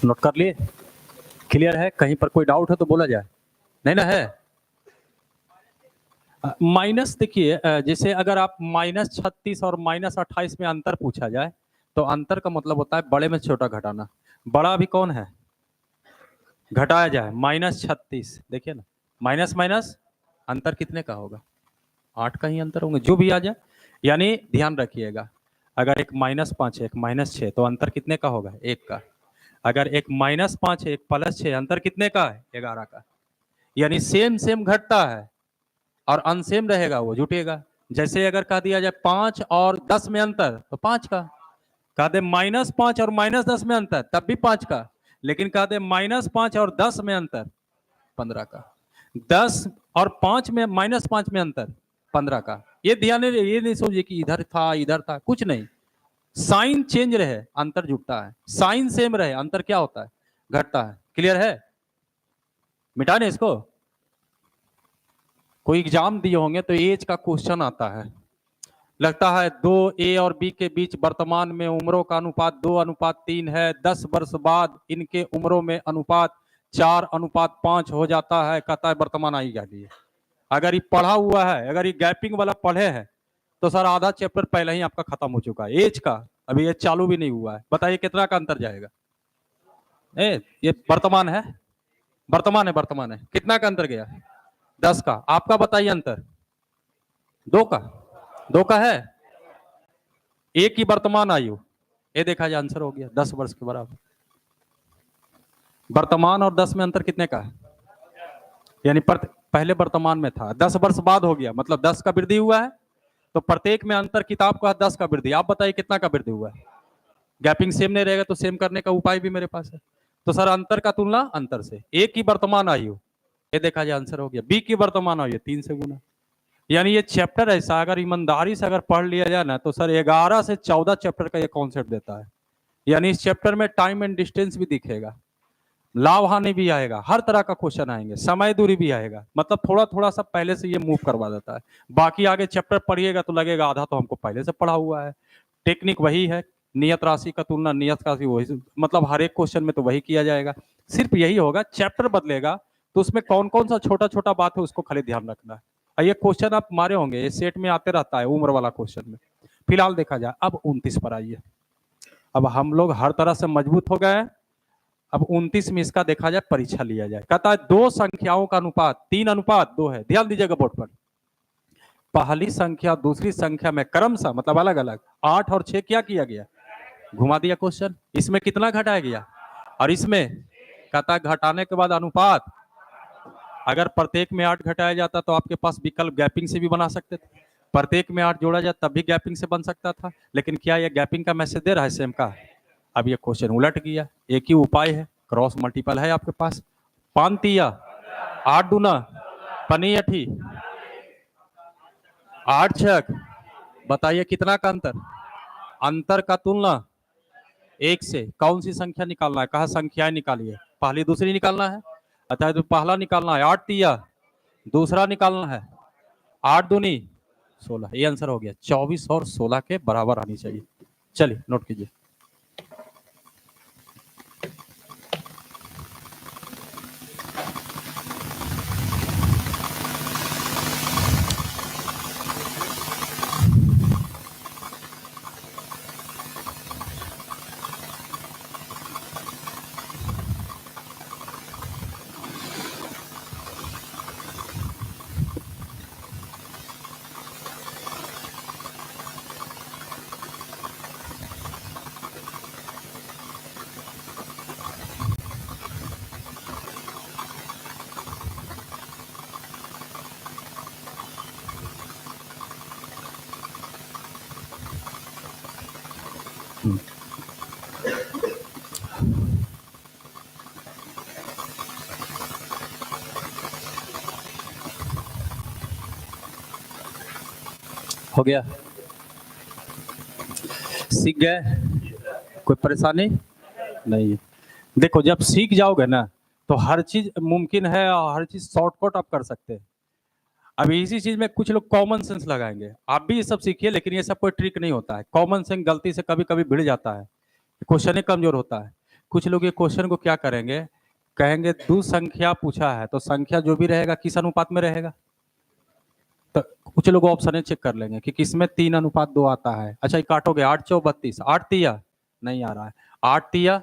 नोट कर लिए? क्लियर है? कहीं पर कोई डाउट है तो बोला जाए, नहीं ना है। माइनस देखिए, जैसे अगर आप -36 और -28 में अंतर पूछा जाए तो अंतर का मतलब होता है बड़े में छोटा घटाना। बड़ा अभी कौन है, घटाया जाए -36, देखिए ना, माइनस माइनस अंतर कितने का होगा, 8 का ही अंतर होंगे जो भी आ जाए। यानी ध्यान रखिएगा, अगर एक -5 है एक -6 तो अंतर कितने का होगा, 1 का। अगर एक -5 है एक +6 अंतर कितने का है, 11 का। यानी सेम सेम घटता है और अनसेम रहेगा वो जुटेगा। जैसे अगर कह दिया जाए 5 और 10 में अंतर तो 5 का, कह दे -5 और -10 में अंतर तब भी 5 का, लेकिन कह दे -5 और 10 में अंतर 15 का, 10 और 5 में -5 में अंतर 15 का। ये ध्यान, ये नहीं सोचिए कि इधर था, कुछ नहीं। साइन चेंज रहे अंतर जुटता है, साइन सेम रहे अंतर क्या होता है, घटता है। क्लियर है, मिटाने इसको। कोई एग्जाम दिए होंगे तो एज का क्वेश्चन आता है, लगता है 2 ए और बी के बीच वर्तमान में उम्रों का अनुपात 2:3 है, 10 वर्ष बाद इनके उम्रों में अनुपात 4:5 हो जाता है, कहता है वर्तमान आई जा रही है। अगर ये पढ़ा हुआ है, अगर ये गैपिंग वाला पढ़े हैं तो सर आधा चैप्टर पहले ही आपका खत्म हो चुका है एज का, अभी ये चालू भी नहीं हुआ है। बताइए कितना का अंतर जाएगा। ये वर्तमान है, वर्तमान है, कितना का अंतर गया, 10 का। आपका बताइए अंतर, 2 का, 2 का है। एक ही वर्तमान आयु, ये देखा जाए आंसर हो गया 10 वर्ष के बराबर। वर्तमान और 10 में अंतर कितने का है, यानी पहले वर्तमान में था, 10 वर्ष बाद हो गया, मतलब 10 का वृद्धि हुआ है। तो प्रत्येक में अंतर किताब का 10 का वृद्धि। आप बताइए कितना का वृद्धि हुआ है। गैपिंग सेम नहीं रहेगा तो सेम करने का उपाय भी मेरे पास है। तो सर अंतर का तुलना अंतर से, एक की वर्तमान आयु, ये देखा जाए आंसर हो गया। बी की वर्तमान आयु 3 से गुना। यानी ये चैप्टर ऐसा अगर ईमानदारी से अगर पढ़ लिया जाए ना तो सर 11 से 14 चैप्टर का ये कॉन्सेप्ट देता है। यानी इस चैप्टर में टाइम एंड डिस्टेंस भी दिखेगा, लाभ हानि भी आएगा, हर तरह का क्वेश्चन आएंगे, समय दूरी भी आएगा। मतलब थोड़ा थोड़ा सा पहले से ये मूव करवा देता है। बाकी आगे चैप्टर पढ़िएगा तो लगेगा आधा तो हमको पहले से पढ़ा हुआ है। टेक्निक वही है, नियत राशि का तुलना नियत राशि वही, मतलब हर एक क्वेश्चन में तो वही किया जाएगा। सिर्फ यही होगा चैप्टर बदलेगा तो उसमें कौन कौन सा छोटा छोटा बात है उसको खाली ध्यान रखना है। ये क्वेश्चन आप मारे होंगे, ये सेट में आते रहता है उम्र वाला क्वेश्चन में। फिलहाल देखा जाए अब 29 पर आइए। अब हम लोग हर तरह से मजबूत हो गए। अब 29 में इसका देखा जाए, परीक्षा लिया जाए। कहता है दो संख्याओं का अनुपात 3:2 है। ध्यान दीजिएगा बोर्ड पर, पहली संख्या दूसरी संख्या में क्रमशः, मतलब अलग अलग 8 और 6 क्या किया गया, घुमा दिया क्वेश्चन। इसमें कितना घटाया गया, और इसमें कहता है घटाने के बाद अनुपात। अगर प्रत्येक में 8 घटाया जाता तो आपके पास विकल्प गैपिंग से भी बना सकते थे, प्रत्येक में 8 जोड़ा जाए तब भी गैपिंग से बन सकता था। लेकिन क्या यह गैपिंग का मैसेज दे रहा है सेम का। अब ये क्वेश्चन उलट गया। एक ही उपाय है, क्रॉस मल्टीपल है आपके पास। 5 तिया 8 दूना पनी अठी 8 छक, बताइए कितना का अंतर। अंतर का तुलना 1 से। कौन सी संख्या निकालना है, कहा संख्याएं निकालिए, पहली दूसरी निकालना है। अतः तो पहला निकालना है 8 तिया, दूसरा निकालना है 8 दूनी 16। ये आंसर हो गया। 24 और 16 के बराबर आनी चाहिए। चलिए नोट कीजिए। हो गया, सीख गए, कोई परेशानी नहीं है। देखो जब सीख जाओगे ना तो हर चीज मुमकिन है और हर चीज शॉर्टकट आप कर सकते हैं। अब इसी चीज में कुछ लोग कॉमन सेंस लगाएंगे, आप भी ये सब सीखिए, लेकिन ये सब कोई ट्रिक नहीं होता है। कॉमन सेंस गलती से कभी कभी भिड़ जाता है, क्वेश्चन ही कमजोर होता है। कुछ लोग ये क्वेश्चन को क्या करेंगे, कहेंगे दो संख्या पूछा है तो संख्या जो भी रहेगा किस अनुपात में रहेगा? तो कुछ लोग ऑप्शन चेक कर लेंगे कि किसमें 3:2 आता है। अच्छा ये काटोगे 8 चौ 32, 8 तिया नहीं आ रहा है, 8 तिया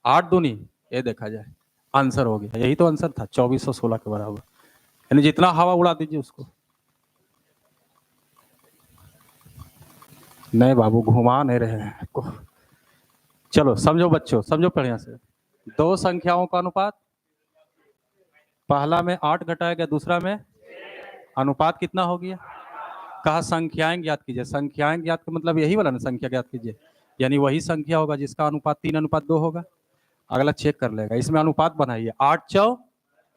8 दूनी, ये देखा जाए आंसर हो गया। यही तो आंसर था 2416 के बराबर। यानी जितना हवा उड़ा दीजिए उसको। नहीं बाबू घुमा नहीं रहे हैं को। चलो समझो बच्चों, समझो बढ़िया से। दो संख्याओं का अनुपात, पहला में 8 घटाया गया, दूसरा में अनुपात कितना हो गया? कहा संख्याएं ज्ञात कीजिए। संख्याएं ज्ञात का मतलब यही वाला ना, संख्या ज्ञात कीजिए, यानी वही संख्या होगा जिसका अनुपात 3:2 होगा। अगला चेक कर लेगा, इसमें अनुपात बनाइए। 8 चौ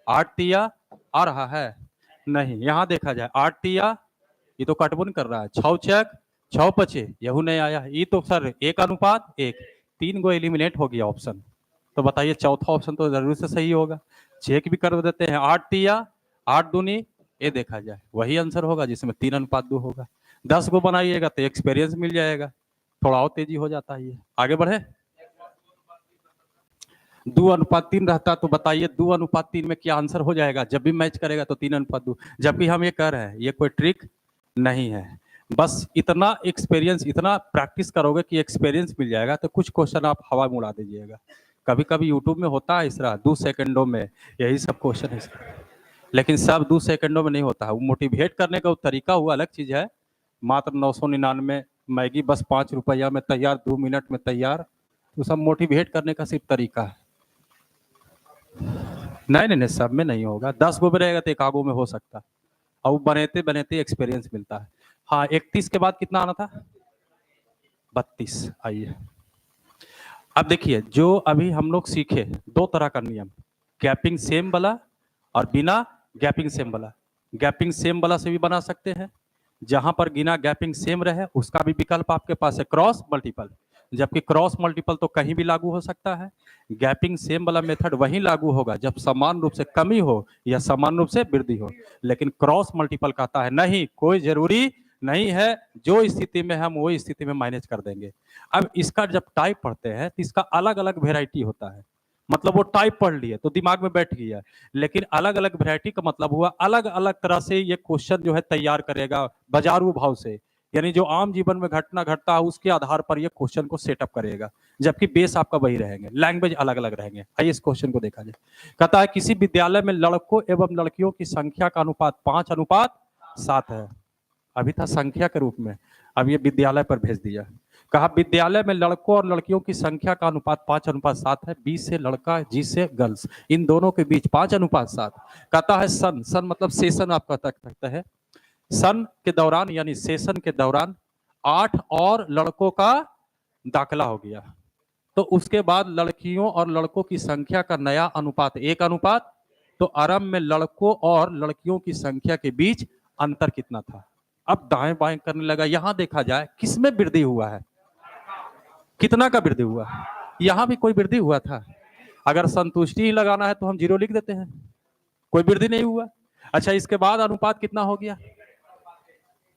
8 तिया आ रहा है नहीं, यहाँ देखा जाए 8 तिया ये तो कटबुन कर रहा है, 6 चक 6 पचे यहू नहीं आया, ये तो सर 1:1, 3 गो एलिमिनेट हो गया ऑप्शन। तो बताइए चौथा ऑप्शन तो जरूर से सही होगा। चेक भी कर देते हैं, 8 तिया 8 दूनी, ये देखा जाए वही आंसर होगा जिसमें 3:2 होगा। 10 गो बनाइएगा तो एक्सपीरियंस मिल जाएगा, थोड़ा और तेजी हो जाता है। ये आगे बढ़े। 2:3 रहता तो बताइए 2:3 में क्या आंसर हो जाएगा? जब भी मैच करेगा तो 3:2। जबकि हम ये कह रहे हैं ये कोई ट्रिक नहीं है, बस इतना एक्सपीरियंस, इतना प्रैक्टिस करोगे कि एक्सपीरियंस मिल जाएगा। तो कुछ क्वेश्चन आप हवा में उड़ा दीजिएगा। कभी कभी यूट्यूब में होता है इस तरह 2 सेकंडों में यही सब क्वेश्चन है, लेकिन सब 2 सेकंडों में नहीं होता है। वो मोटिवेट करने का वो तरीका हुआ अलग चीज है। मात्र 999 मैगी बस 5 रुपया में तैयार, 2 मिनट में तैयार, तो सब मोटिवेट करने का सिर्फ तरीका है। नहीं नहीं नहीं, सब में नहीं होगा। 10 गो में रहेगा तो 1 आगो में हो सकता है, और बनते बनते एक्सपीरियंस मिलता है। हाँ 31 के बाद कितना आना था? 32। आइए अब देखिए, जो अभी हम लोग सीखे 2 तरह का नियम, गैपिंग सेम वाला और बिना गैपिंग सेम वाला। गैपिंग सेम वाला से भी बना सकते हैं, जहां पर बिना गैपिंग सेम रहे उसका भी विकल्प आपके पास है क्रॉस मल्टीपल। जबकि क्रॉस मल्टीपल तो कहीं भी लागू हो सकता है। गैपिंग सेम वाला मेथड वहीं लागू होगा जब समान रूप से कमी हो या समान रूप से वृद्धि हो। लेकिन क्रॉस मल्टीपल कहता है नहीं, कोई जरूरी नहीं है, जो स्थिति में हम वो स्थिति में मैनेज कर देंगे। अब इसका जब टाइप पढ़ते हैं तो इसका अलग अलग वेराइटी होता है। मतलब वो टाइप पढ़ लिए तो दिमाग में बैठ गया, लेकिन अलग अलग वैरायटी का मतलब हुआ अलग अलग तरह से ये क्वेश्चन जो है तैयार करेगा बाजारू भाव से। यानी जो आम जीवन में घटना घटता है उसके आधार पर ये क्वेश्चन को सेटअप करेगा, जबकि बेस आपका वही रहेंगे, लैंग्वेज अलग अलग रहेंगे। आइए इस क्वेश्चन को देखा जाए। कहता है किसी विद्यालय में लड़कों एवं लड़कियों की संख्या का अनुपात 5:7 है। अभी था संख्या के रूप में, अब ये विद्यालय पर भेज दिया। कहा विद्यालय में लड़कों और लड़कियों की संख्या का अनुपात 5:7 है। बी से लड़का, जी से गर्ल्स, इन दोनों के बीच 5:7। कहता है सन, सन मतलब सेशन आपका तक सकता है, सन के दौरान यानी सेशन के दौरान 8 और लड़कों का दाखिला हो गया, तो उसके बाद लड़कियों और लड़कों की संख्या का नया अनुपात 1:। तो आरंभ में लड़कों और लड़कियों की संख्या के बीच अंतर कितना था? अब दाएं बाएं करने लगा। यहां देखा जाए किसमें वृद्धि हुआ है, कितना का वृद्धि हुआ? यहां भी कोई वृद्धि हुआ था? अगर संतुष्टि ही लगाना है तो हम 0 लिख देते हैं, कोई वृद्धि नहीं हुआ। अच्छा इसके बाद अनुपात कितना हो गया?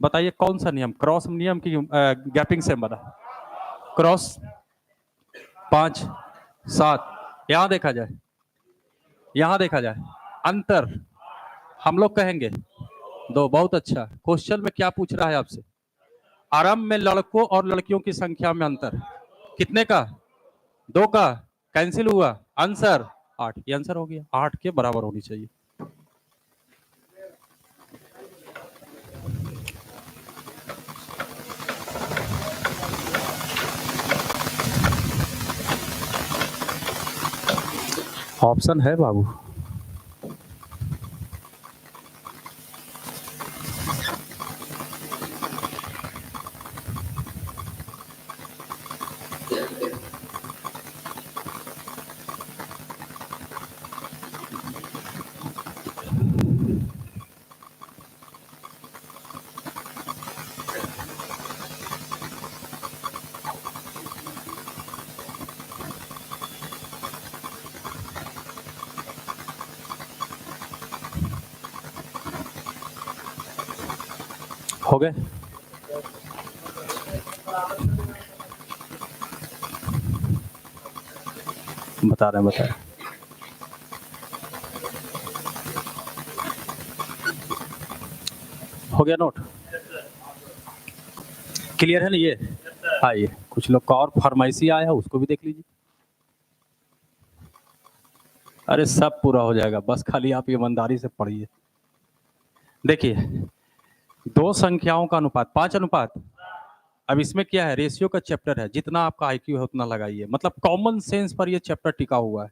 बताइए कौन सा नियम, क्रॉस नियम की गैपिंग से बना? क्रॉस 5:7। यहां देखा जाए, यहां देखा जाए अंतर हम लोग कहेंगे 2। बहुत अच्छा। क्वेश्चन में क्या पूछ रहा है आपसे? आरंभ में लड़कों और लड़कियों की संख्या में अंतर कितने का? 2 का। कैंसिल हुआ, आंसर 8। ये आंसर हो गया, 8 के बराबर होनी चाहिए। ऑप्शन है बाबू। हो गए? बता रहे हैं, बता रहे हैं। हो गया नोट? क्लियर है ना ये? आइए, कुछ लोग का और फरमाइशी आया है, उसको भी देख लीजिए। अरे सब पूरा हो जाएगा, बस खाली आप ईमानदारी से पढ़िए। देखिए, दो संख्याओं का अनुपात 5 अनुपात। अब इसमें क्या है, रेशियो का चैप्टर है, जितना आपका आईक्यू है उतना लगाइए, मतलब कॉमन सेंस पर ये चैप्टर टिका हुआ है।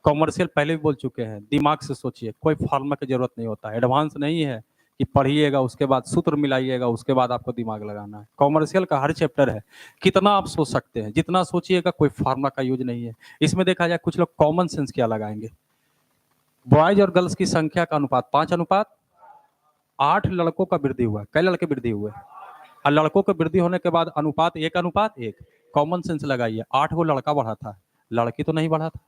कॉमर्शियल पहले भी बोल चुके हैं, दिमाग से सोचिए, कोई फॉर्मूला की जरूरत नहीं होता, एडवांस नहीं है कि पढ़िएगा उसके बाद सूत्र मिलाइएगा उसके बाद आपको दिमाग लगाना है। कॉमर्शियल का हर चैप्टर है, कितना आप सोच सकते हैं, जितना सोचिएगा, कोई फार्मूला का यूज नहीं है। इसमें देखा जाए कुछ लोग कॉमन सेंस क्या लगाएंगे, बॉयज और गर्ल्स की संख्या का अनुपात 5 अनुपात 8 लड़कों का वृद्धि हुआ। कै लड़के वृद्धि हुए? और लड़कों के वृद्धि होने के बाद अनुपात 1 अनुपात 1। कॉमन सेंस लगाइए, 8 को लड़का बढ़ा था, लड़की तो नहीं बढ़ा था,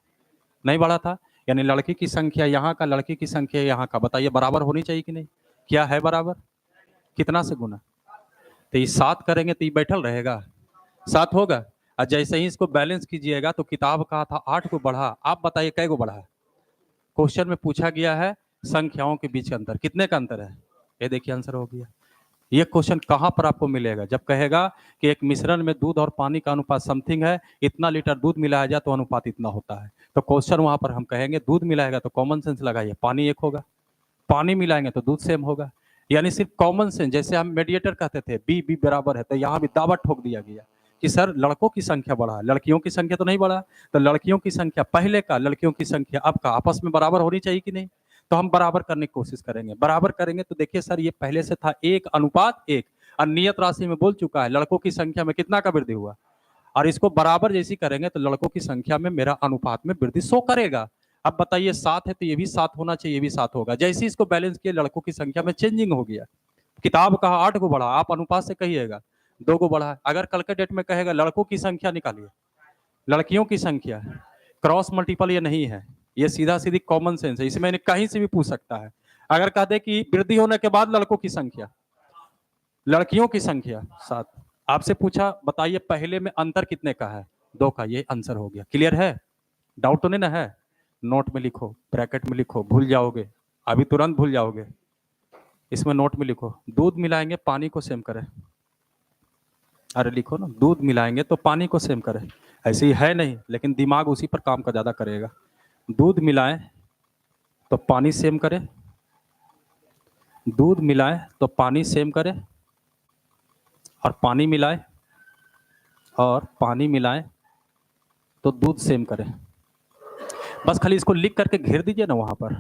नहीं बढ़ा था, यानी लड़की की संख्या यहाँ का, लड़की की संख्या यहाँ का, बताइए बराबर होनी चाहिए कि नहीं? क्या है बराबर? कितना से गुना? तो ये 7 करेंगे तो ये बैठल रहेगा, 7 होगा। और जैसे ही इसको बैलेंस कीजिएगा तो किताब कहा था 8 को बढ़ा, आप बताइए कै को बढ़ा? क्वेश्चन में पूछा गया है संख्याओं के बीच का अंतर, कितने का अंतर है? ये देखिए आंसर हो गया। ये क्वेश्चन कहाँ पर आपको मिलेगा? जब कहेगा कि एक मिश्रण में दूध और पानी का अनुपात समथिंग है, इतना लीटर दूध मिलाया जाए तो अनुपात इतना होता है, तो क्वेश्चन वहां पर हम कहेंगे दूध मिलाएगा तो कॉमन सेंस लगाइए, पानी 1 होगा, पानी मिलाएंगे तो दूध सेम होगा। यानी सिर्फ कॉमन सेंस, जैसे हम मेडिएटर कहते थे बी बी बराबर है, तो यहाँ भी दावा ठोक दिया गया कि सर लड़कों की संख्या बढ़ा, लड़कियों की संख्या तो नहीं बढ़ा, तो लड़कियों की संख्या पहले का, लड़कियों की संख्या अब का आपस में बराबर होनी चाहिए कि नहीं? तो हम बराबर करने की कोशिश करेंगे, बराबर करेंगे तो देखिए सर ये पहले से था 1 अनुपात 1, और नियत राशि में बोल चुका है लड़कों की संख्या में कितना का वृद्धि हुआ, और इसको बराबर जैसी करेंगे तो लड़कों की संख्या में मेरा अनुपात में वृद्धि शो करेगा। अब बताइए 7 है तो ये भी 7 होना चाहिए, ये भी 7 होगा। जैसे इसको बैलेंस किए लड़कों की संख्या में चेंजिंग हो गया, किताब कहा 8 को बढ़ा, आप अनुपात से कहिएगा 2 को बढ़ा। अगर कल के डेट में कहेगा लड़कों की संख्या निकालिए, लड़कियों की संख्या, क्रॉस मल्टीपल ये नहीं है, ये सीधा सीधी कॉमन सेंस है, इसमें कहीं से भी पूछ सकता है। अगर कह दे कि वृद्धि होने के बाद लड़कों की संख्या, लड़कियों की संख्या 7, आपसे पूछा बताइए पहले में अंतर कितने का है, 2 का, ये आंसर हो गया। क्लियर है? डाउट तो नहीं ना है? नोट में लिखो, ब्रैकेट में लिखो, भूल जाओगे, अभी तुरंत भूल जाओगे, इसमें नोट में लिखो, दूध मिलाएंगे पानी को सेम करें। अरे लिखो ना, दूध मिलाएंगे तो पानी को सेम करें, ऐसे ही है नहीं, लेकिन दिमाग उसी पर काम का ज्यादा करेगा। दूध मिलाएं तो पानी सेम करें, दूध मिलाएं तो पानी सेम करें, और पानी मिलाएं और पानी मिलाएं तो दूध सेम करें। बस खाली इसको लिख करके घेर दीजिए ना वहां पर।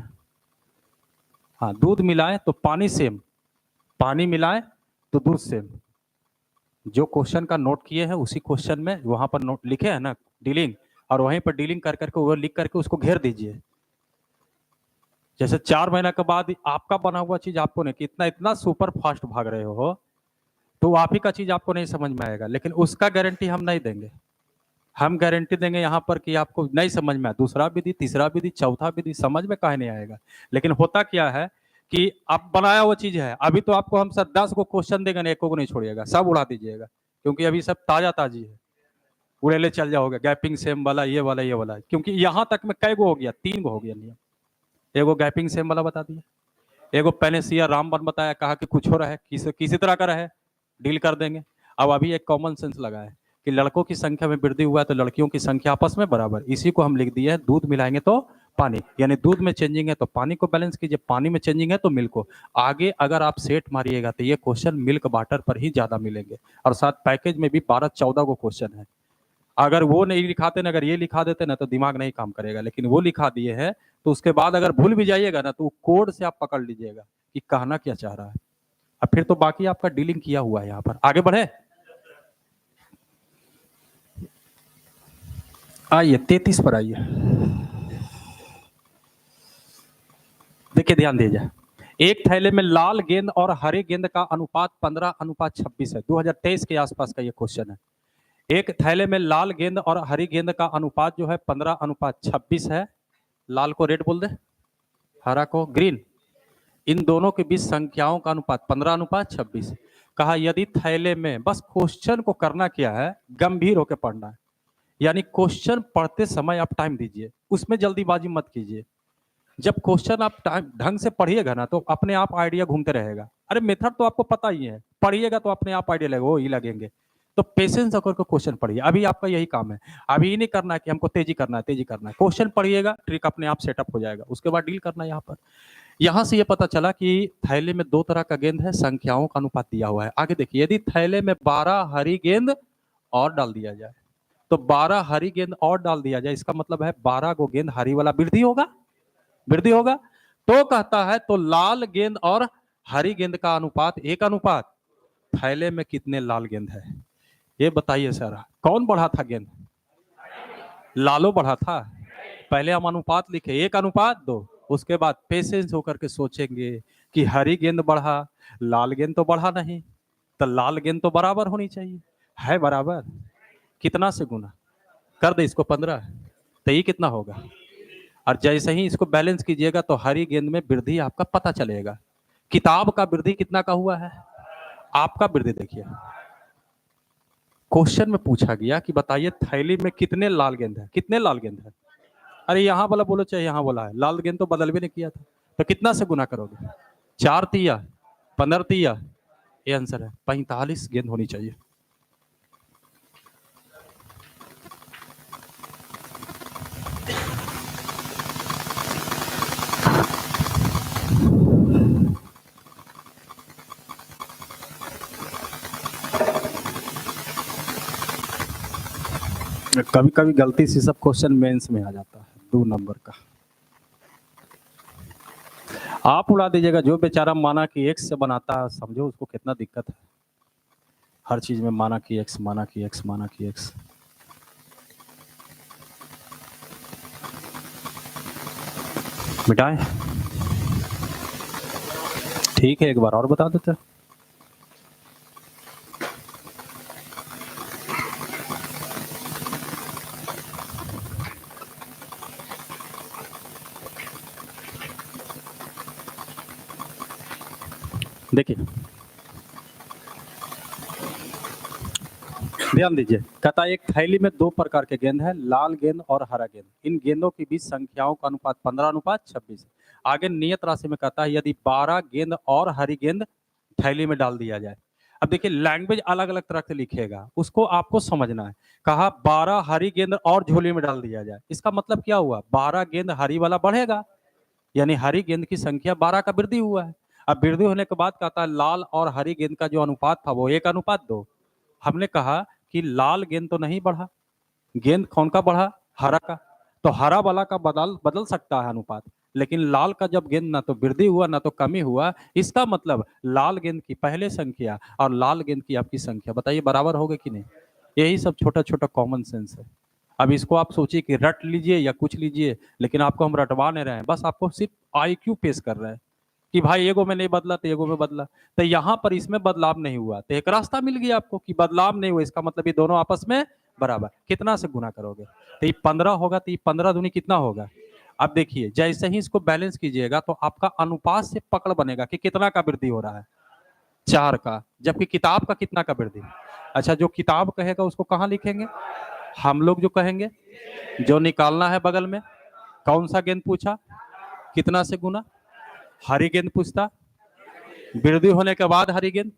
हाँ, दूध मिलाएं तो पानी सेम, पानी मिलाएं तो दूध सेम। जो क्वेश्चन का नोट किए हैं उसी क्वेश्चन में वहां पर नोट लिखे हैं ना डीलिंग, और वहीं पर डीलिंग कर करके वो लिख करके उसको घेर दीजिए। जैसे 4 महीना के बाद आपका बना हुआ चीज आपको नहीं, कि इतना इतना सुपर फास्ट भाग रहे हो, तो आप ही का चीज आपको नहीं समझ में आएगा, लेकिन उसका गारंटी हम नहीं देंगे। हम गारंटी देंगे यहाँ पर कि आपको नहीं समझ में आए, दूसरा विधि, तीसरा विधि, चौथा विधि, समझ में काहे नहीं आएगा। लेकिन होता क्या है कि आप बनाया हुआ चीज है, अभी तो आपको हम सर 10 को क्वेश्चन देंगे ना, एक को नहीं छोड़िएगा, सब उड़ा दीजिएगा, क्योंकि अभी सब ताजा ताजी है, उड़ेले चल जाओगे, गैपिंग सेम वाला, ये वाला, ये वाला, क्योंकि यहाँ तक में कै गो हो गया, 3 गो हो गया नियम। एगो गैपिंग सेम वाला बता दिया, एगो पेनेसिया रामबन बताया, कहा कि कुछ हो रहा है, किसी तरह का रहे, डील कर देंगे। अब अभी एक कॉमन सेंस लगा है कि लड़कों की संख्या में वृद्धि हुआ है तो लड़कियों की संख्या आपस में बराबर, इसी को हम लिख दिए है दूध मिलाएंगे तो पानी, यानी दूध में चेंजिंग है तो पानी को बैलेंस कीजिए, पानी में चेंजिंग है तो मिल्क को। आगे अगर आप सेट मारिएगा तो ये क्वेश्चन मिल्क वाटर पर ही ज्यादा मिलेंगे, और साथ पैकेज में भी 12-14 को क्वेश्चन है। अगर वो नहीं लिखाते ना, अगर ये लिखा देते ना तो दिमाग नहीं काम करेगा, लेकिन वो लिखा दिए हैं तो उसके बाद अगर भूल भी जाइएगा ना तो कोड से आप पकड़ लीजिएगा कि कहना क्या चाह रहा है, अब फिर तो बाकी आपका डीलिंग किया हुआ है। यहाँ पर आगे बढ़े, आइए 33 पर आइए। देखिए ध्यान दीजिए, एक थैले में लाल गेंद और हरे गेंद का अनुपात 15:26 है। 2023 के आसपास का ये क्वेश्चन है। एक थैले में लाल गेंद और हरी गेंद का अनुपात जो है 15:26 है। लाल को रेड बोल दे, हरा को ग्रीन, इन दोनों के बीच संख्याओं का अनुपात 15:26। कहा यदि थैले में, बस क्वेश्चन को करना क्या है, गंभीर होकर पढ़ना है, यानी क्वेश्चन पढ़ते समय आप टाइम दीजिए, उसमें जल्दीबाजी मत कीजिए। जब क्वेश्चन आप टाइम ढंग से पढ़िएगा ना तो अपने आप आइडिया घूमते रहेगा, अरे मेथड तो आपको पता ही है, पढ़िएगा तो अपने आप आइडिया लगेगा, वो ही लगेंगे। तो पेशेंस होकर के क्वेश्चन पढ़िए, अभी आपका यही काम है। अभी ये नहीं करना है कि हमको तेजी करना है, तेजी करना है, क्वेश्चन पढ़िएगा, ट्रिक अपने आप सेटअप हो जाएगा, उसके बाद डील करना है यहाँ पर। यहाँ से ये पता चला कि थैले में 2 तरह का गेंद है, संख्याओं का अनुपात दिया हुआ है। आगे देखिए, यदि थैले में 12 हरी गेंद और डाल दिया जाए, तो 12 हरी गेंद और डाल दिया जाए, इसका मतलब है 12 को गेंद हरी वाला वृद्धि होगा, वृद्धि होगा। तो कहता है तो लाल गेंद और हरी गेंद का अनुपात 1 अनुपात थैले में कितने लाल गेंद है, ये बताइए सर। कौन बढ़ा था गेंद? लालो बढ़ा था। पहले हम अनुपात लिखे 1 अनुपात 2, उसके बाद पेशेंस होकर के सोचेंगे कि हरी गेंद बढ़ा, लाल गेंद तो बढ़ा नहीं, तो लाल गेंद तो बराबर होनी चाहिए, है बराबर, कितना से गुना कर दे इसको 15, तो ये कितना होगा। और जैसे ही इसको बैलेंस कीजिएगा तो हरी गेंद में वृद्धि आपका पता चलेगा। किताब का वृद्धि कितना का हुआ है, आपका वृद्धि देखिए। क्वेश्चन में पूछा गया कि बताइए थैली में कितने लाल गेंद है, कितने लाल गेंद है। अरे यहाँ वाला बोलो चाहे यहाँ बोला है, लाल गेंद तो बदल भी नहीं किया था, तो कितना से गुना करोगे, 4 तिया 15 तिया, ये आंसर है 45 गेंद होनी चाहिए। कभी कभी गलती से सब क्वेश्चन मेंस में आ जाता है 2 नंबर का, आप उड़ा दीजिएगा। जो बेचारा माना कि एक्स से बनाता है, समझो उसको कितना दिक्कत है, हर चीज में माना कि एक्स, माना कि एक्स, माना कि एक्स। मिटाएं, ठीक है, एक बार और बता देते हैं। देखिए ध्यान दीजिए, कहता है एक थैली में 2 प्रकार के गेंद है, लाल गेंद और हरा गेंद। इन गेंदों के बीच संख्याओं का अनुपात 15:26 है। आगे नियत राशि में कहता है यदि 12 गेंद और हरी गेंद थैली में डाल दिया जाए। अब देखिए लैंग्वेज अलग अलग तरह से लिखेगा, उसको आपको समझना है। कहा 12 हरी गेंद और झोली में डाल दिया जाए, इसका मतलब क्या हुआ, 12 गेंद हरी वाला बढ़ेगा, यानी हरी गेंद की संख्या 12 का वृद्धि हुआ है। अब वृद्धि होने के बाद कहता है लाल और हरी गेंद का जो अनुपात था वो 1 अनुपात 2। हमने कहा कि लाल गेंद तो नहीं बढ़ा, गेंद कौन का बढ़ा, हरा का। तो हरा वाला का बदल बदल सकता है अनुपात, लेकिन लाल का जब गेंद ना तो वृद्धि हुआ ना तो कमी हुआ, इसका मतलब लाल गेंद की पहले संख्या और लाल गेंद की आपकी संख्या बताइए बराबर होगी कि नहीं। यही सब छोटा छोटा कॉमन सेंस है। अब इसको आप सोचिए कि रट लीजिए या कुछ लीजिए, लेकिन आपको हम रटवा नहीं रहे हैं, बस आपको सिर्फ IQ पेश कर रहे हैं कि भाई एगो में नहीं बदला तो एगो में बदला। तो यहाँ पर इसमें बदलाव नहीं हुआ, तो एक रास्ता मिल गया आपको कि बदलाव नहीं हुआ, इसका मतलब ये दोनों आपस में बराबर। कितना से गुना करोगे, तो ये 15 होगा, तो ये 15 दूनी कितना होगा। अब देखिए जैसे ही इसको बैलेंस कीजिएगा तो आपका अनुपात से पकड़ बनेगा कि कितना का वृद्धि हो रहा है, 4 का, जबकि किताब का कितना का वृद्धि। अच्छा, जो किताब कहेगा उसको कहाँ लिखेंगे, हम लोग जो कहेंगे, जो निकालना है बगल में। कौन सा गेंद पूछा, कितना से गुना, हरी गेंद पूछता, वृद्धि होने के बाद हरी गेंद।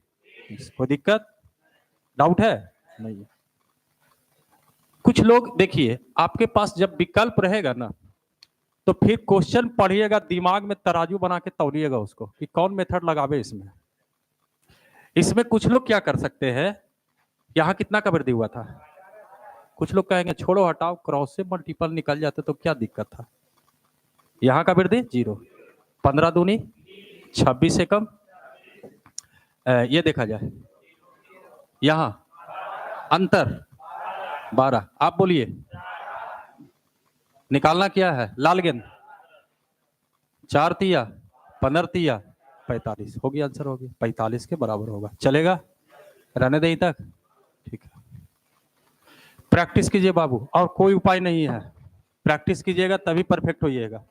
कोई दिक्कत, डाउट है नहीं है। कुछ लोग देखिए, आपके पास जब विकल्प रहेगा ना तो फिर क्वेश्चन पढ़िएगा, दिमाग में तराजू बना के तौलिएगा उसको कि कौन मेथड लगावे इसमें। इसमें कुछ लोग क्या कर सकते हैं, यहाँ कितना का वृद्धि हुआ था, कुछ लोग कहेंगे छोड़ो हटाओ, क्रॉस से मल्टीपल निकल जाते तो क्या दिक्कत था। यहाँ का वृद्धि 0, 15 दूनी 26 से कम। ये देखा जाए, यहाँ अंतर 12। आप बोलिए निकालना क्या है, लाल गेंद 4 तिया 15 तिया 45, हो गया आंसर, हो गया 45 के बराबर होगा। चलेगा, रहने दे तक, ठीक है। प्रैक्टिस कीजिए बाबू, और कोई उपाय नहीं है, प्रैक्टिस कीजिएगा तभी परफेक्ट होइएगा।